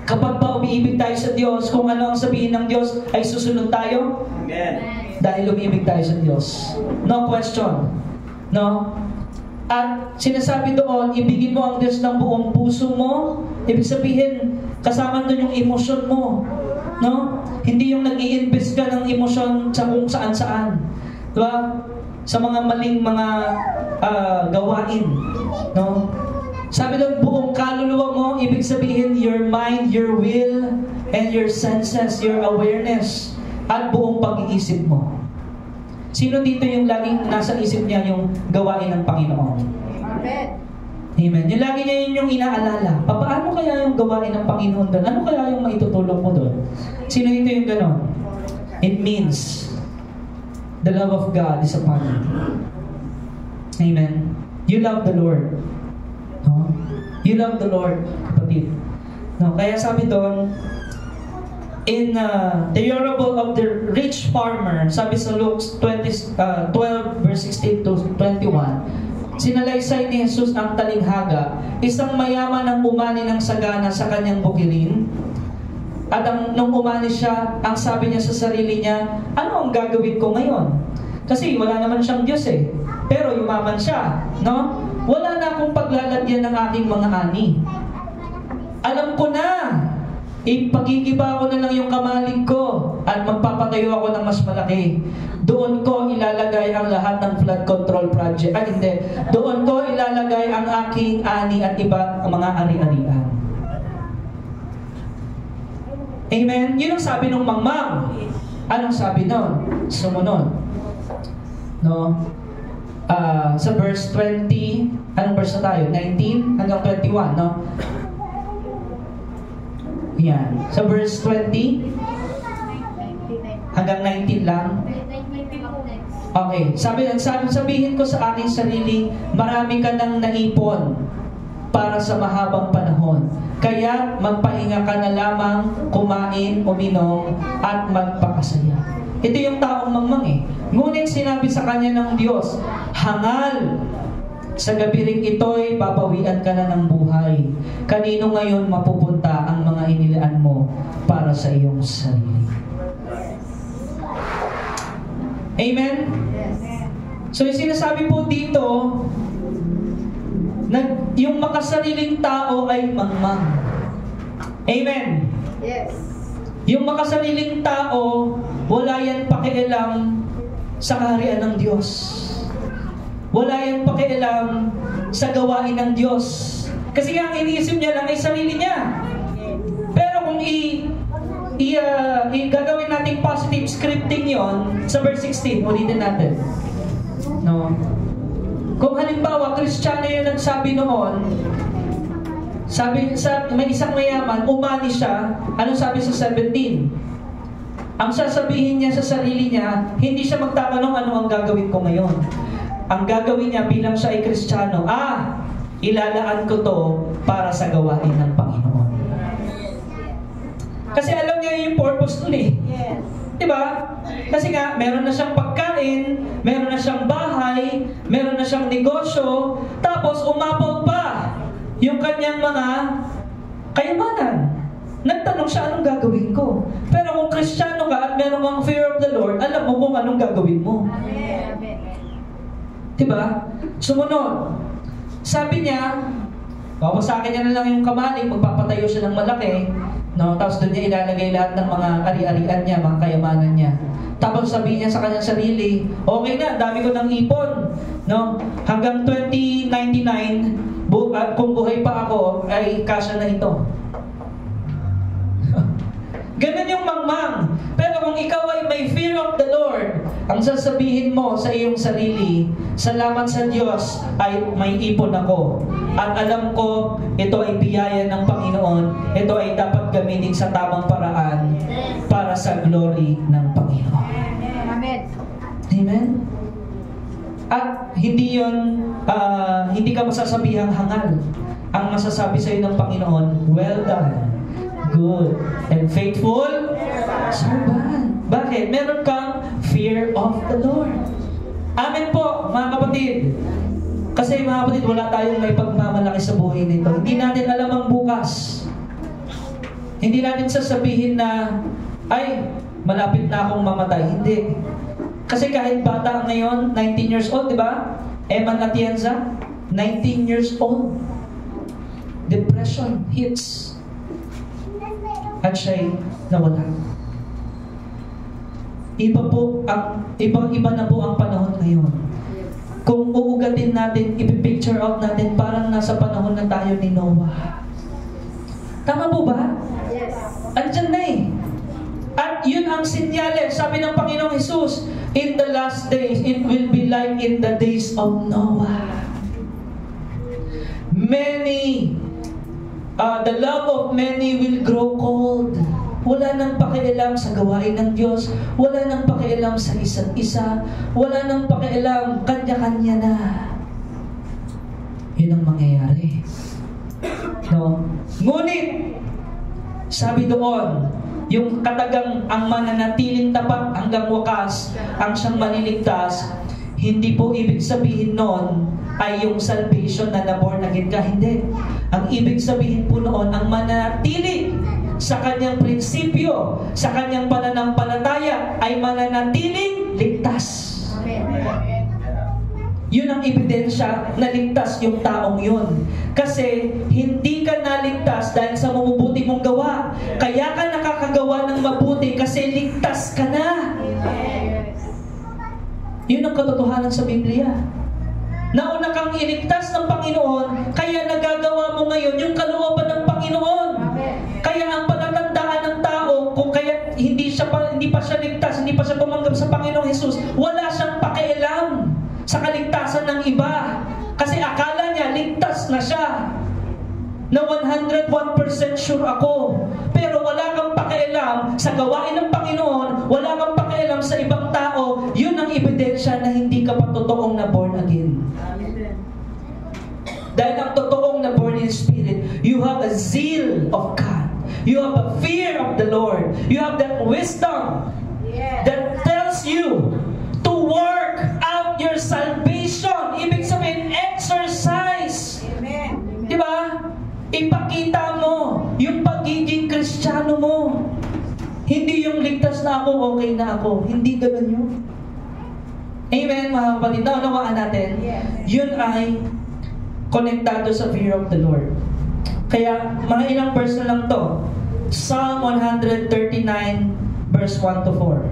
Kapag ba umiibig tayo sa Diyos, kung ano ang sabihin ng Diyos, ay susunod tayo? Amen. Dahil umiibig tayo sa Diyos. No question. No? At sinasabi doon, ibigin mo ang Diyos ng buong puso mo. Ibig sabihin, kasama doon yung emosyon mo. No? Hindi yung nag-i-invest ka ng emosyon sa kung saan-saan. Diba? Sa mga maling mga gawain. No? Sabi doon, buong kaluluwa mo, ibig sabihin, your mind, your will, and your senses, your awareness, at buong pag-iisip mo. Sino dito yung laging nasa isip niya yung gawain ng Panginoon? Amen. Amen. Yung lagi niya yun yung inaalala. Paano kaya yung gawain ng Panginoon doon? Ano kaya yung maitutulong mo doon? Sino dito yung gano'n? It means the love of God is upon you. Amen. You love the Lord. No? You love the Lord, kapatid. No? Kaya sabi doon, in the parable of the rich farmer, sabi sa Luke 12 verse 16 to 21, sinalaysay ni Jesus ang talinghaga, isang mayaman ang umani ng sagana sa kanyang bukirin. At nung umani siya, ang sabi niya sa sarili niya, ano ang gagawin ko ngayon? Kasi wala naman siyang Diyos eh. Pero yumaman siya, no? Wala na akong paglalagyan ng aking mga ani. Alam ko na, ipagigiba ko na lang yung kamalig ko at magpapatayo ako ng mas malaki. Doon ko ilalagay ang lahat ng flood control project. Hindi. Doon ko ilalagay ang aking ani at iba ang mga ari-arian. Amen? Yun ang sabi ng mangmang. Anong sabi nun? Sumunod. No? Sa verse 20, anong verse na tayo? 19 hanggang 21, no? Yan. Sa verse 20 hanggang 19 lang. Okay. Sabihin ko sa aking sarili, marami ka nang naipon para sa mahabang panahon. Kaya magpahinga ka na lamang, kumain, uminom, at magpakasaya. Ito yung taong mangmang eh. Ngunit sinabi sa kanya ng Diyos, hangal, sa gabi ring ito'y babawian ka na ng buhay. Kanino ngayon mapupunta ang mga inilaan mo para sa iyong sarili? Amen? So yung sinasabi po dito, yung makasariling tao ay mangmang. Amen? Yes. Yung makasariling tao, wala yan pakialam sa kaharian ng Diyos. Wala yan pakialam sa gawain ng Diyos. Kasi nga ang iniisip niya lang ay sarili niya. Pero kung gagawin natin positive scripting yon sa verse 16, ulitin natin. No? Kung halimbawa, Kristiyano yung nagsabi noon, may isang mayaman, umani siya, anong sabi sa 17? Ang sasabihin niya sa sarili niya, hindi siya magtatanong ano ang gagawin ko ngayon. Ang gagawin niya bilang siya ay Kristiyano, ilalaan ko to para sa gawain ng Panginoon. Kasi alam niya yung purpose nun eh. Yes. Diba? Kasi nga, meron na siyang pagkain, meron na siyang bahay, meron na siyang negosyo, tapos umapaw pa yung kanyang mga kayamanan. Nagtanong siya, anong gagawin ko? Pero kung Kristiyano ka at meron kang fear of the Lord, alam mo kung anong gagawin mo. Amen. Diba? Sumunod. Sabi niya, wawasakin niya na lang yung kamalig, magpapatayo siya ng malaki, no? Tapos doon niya ilalagay lahat ng mga ari-arian niya, mga kayamanan niya. Tapos sabihin niya sa kanyang sarili, okay na, dami ko ng ipon, no? Hanggang 2099, kung buhay pa ako, ay kasya na ito. Ganun yung mangmang. Pero kung ikaw ay may fear of the Lord, ang sasabihin mo sa iyong sarili, salamat sa Diyos ay may ipon ako. At alam ko, ito ay biyaya ng Panginoon. Ito ay dapat gamitin sa tamang paraan para sa glory ng Panginoon. Amen. Amen? At hindi hindi ka masasabihang hangal. Ang masasabi sa iyo ng Panginoon, well done, good and faithful servant. Bakit? Meron kang fear of the Lord. Amen po, mga kapatid. Kasi mga kapatid, wala tayong may pagmamalaki sa buhay nito. Hindi natin alam ang bukas. Hindi natin sasabihin na, ay, malapit na akong mamatay. Hindi. Kasi kahit bata ngayon, 19 years old, di ba? Eman Atienza, 19 years old. Depression hits. At siya'y nawala. Iba na po ang panahon ngayon. Kung uugatin natin, ipipicture out natin, parang nasa panahon na tayo ni Noah. Tama po ba? Yes. Andyan na eh. At yun ang sinyales. Sabi ng Panginoong Jesus, in the last days, it will be like in the days of Noah. The love of many will grow cold. Wala nang pakialam sa gawain ng Diyos. Wala nang pakialam sa isa't isa. Wala nang pakialam, kanya-kanya na. Yun ang mangyayari. No? Ngunit, sabi doon, yung katagang ang mananatiling tapat hanggang wakas, ang siyang maliligtas, hindi po ibig sabihin noon ay yung salvation na na-born again ka. Hindi. Ang ibig sabihin po noon, ang mananatili sa kanyang prinsipyo, sa kanyang pananampalataya, ay mananatiling ligtas. Amen. Yun ang ebidensya na ligtas yung taong yun. Kasi hindi ka naligtas dahil sa mabubuti mong gawa. Kaya ka nakakagawa ng mabuti kasi ligtas ka na. Yun ang katotohanan sa Biblia. Nauna kang iligtas ng Panginoon, kaya nagagawa mo ngayon yung kalooban ng Panginoon. Kaya ang palatandaan ng tao, kung kaya hindi pa siya ligtas, hindi pa siya tumanggap sa Panginoong Jesus, wala siyang pakialam sa kaligtasan ng iba. Kasi akala niya, ligtas na siya. Na 101% sure ako. Pero wala kang pakialam sa gawain ng Panginoon, wala kang pakialam sa ibang tao, yun ang ebidensya na hindi ka pa totoong na born again. Dahil ang totoong na born in spirit, you have a zeal of God. You have a fear of the Lord. You have that wisdom that tells you to work out your salvation. Ibig sabihin, exercise. Amen. Diba? Ipakita mo yung pagiging Kristiyano mo. Hindi yung ligtas na ako, okay na ako. Hindi ganun yun. Amen, mga kapatid. Naunawaan natin. Yun ay konektado sa fear of the Lord. Kaya, mga ilang verse na lang to. Psalm 139, verse 1 to 4.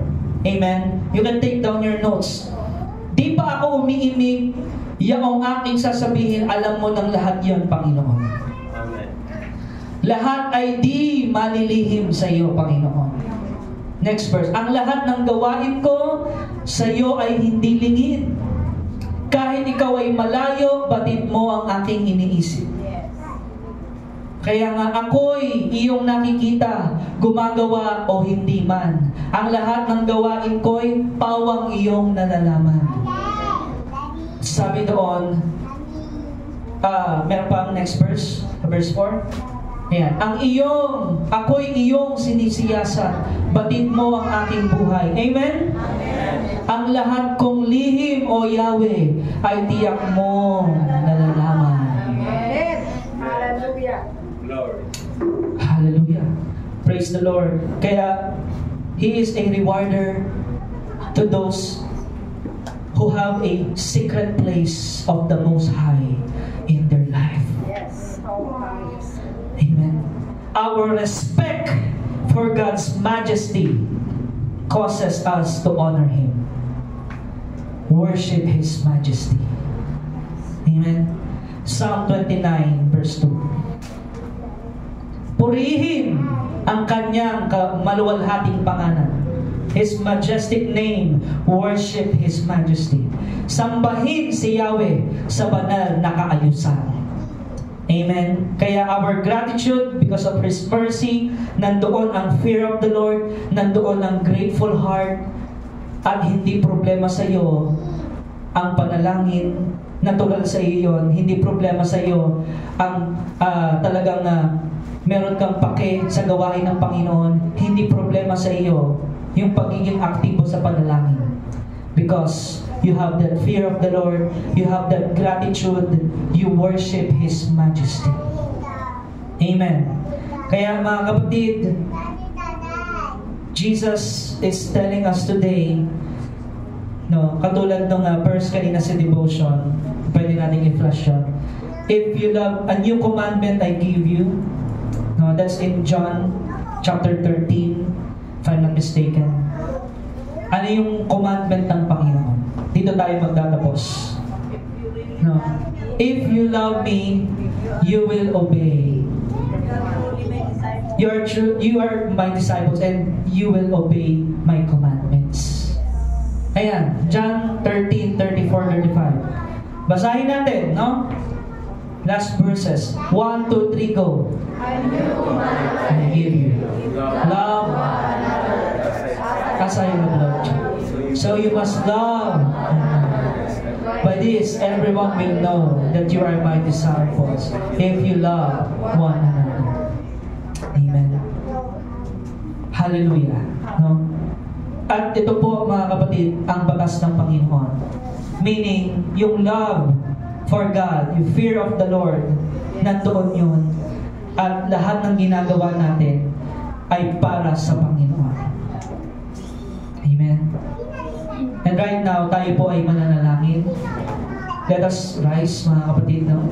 Amen? You can take down your notes. Di pa ako umiimik, yaong aking sasabihin, alam mo ng lahat yon, Panginoon. Amen. Lahat ay di malilihim sa iyo, Panginoon. Next verse. Ang lahat ng gawain ko sa iyo ay hindi lingid. Kahit ikaw ay malayo, batid mo ang aking iniisip. Kaya nga ako'y iyong nakikita, gumagawa o hindi man. Ang lahat ng gawain ko'y pawang iyong nalalaman. Sabi doon, meron pa ang next verse, verse 4. Ayan. Ako'y iyong sinisiyasat, batid mo ang aking buhay. Amen? Amen. Ang lahat kong lihim, O Yahweh, ay tiyak mo nalalaman. Amen. Praise the Lord. Kaya, He is a rewarder to those who have a secret place of the Most High in their life. Yes. Amen. Our respect for God's majesty causes us to honor Him. Worship His majesty. Amen. Psalm 29 verse 2. Purihin ang kanyang maluwalhating pangalan. His majestic name, worship His majesty. Sambahin si Yahweh sa banal na kaayusan. Amen. Kaya our gratitude because of His mercy, nandoon ang fear of the Lord, nandoon ang grateful heart, at hindi problema sa iyo ang panalangin, natural sa iyo yon. Hindi problema sa iyo ang talagang meron kang pake sa gawain ng Panginoon. Hindi problema sa iyo yung pagiging aktibo sa panalangin. Because you have that fear of the Lord, you have that gratitude, you worship His majesty. Amen. Kaya mga kapatid, Jesus is telling us today, no, katulad ng verse kanina sa devotion, pwede natin i-flash yun. If you love, a new commandment I give you, no, that's in John chapter 13, if I'm not mistaken. Ano yung commandment ng Panginoon? Dito tayo magtatapos. No. If you love me, you will obey. You are my disciples and you will obey my commandments. Ayan, John 13, 34, 35. Basahin natin, no? Last verses. 1, 2, 3, go. I give you. Love as I have loved you. So you must love. By this, everyone will know that you are my disciples if you love one another. Amen. Hallelujah. No? At ito po, mga kapatid, ang batas ng Panginoon. Meaning, yung love for God, yung fear of the Lord, nandoon yun. At lahat ng ginagawa natin ay para sa Panginoon. Amen. And right now, tayo po ay mananalangin. Let us rise, mga kapatid. No?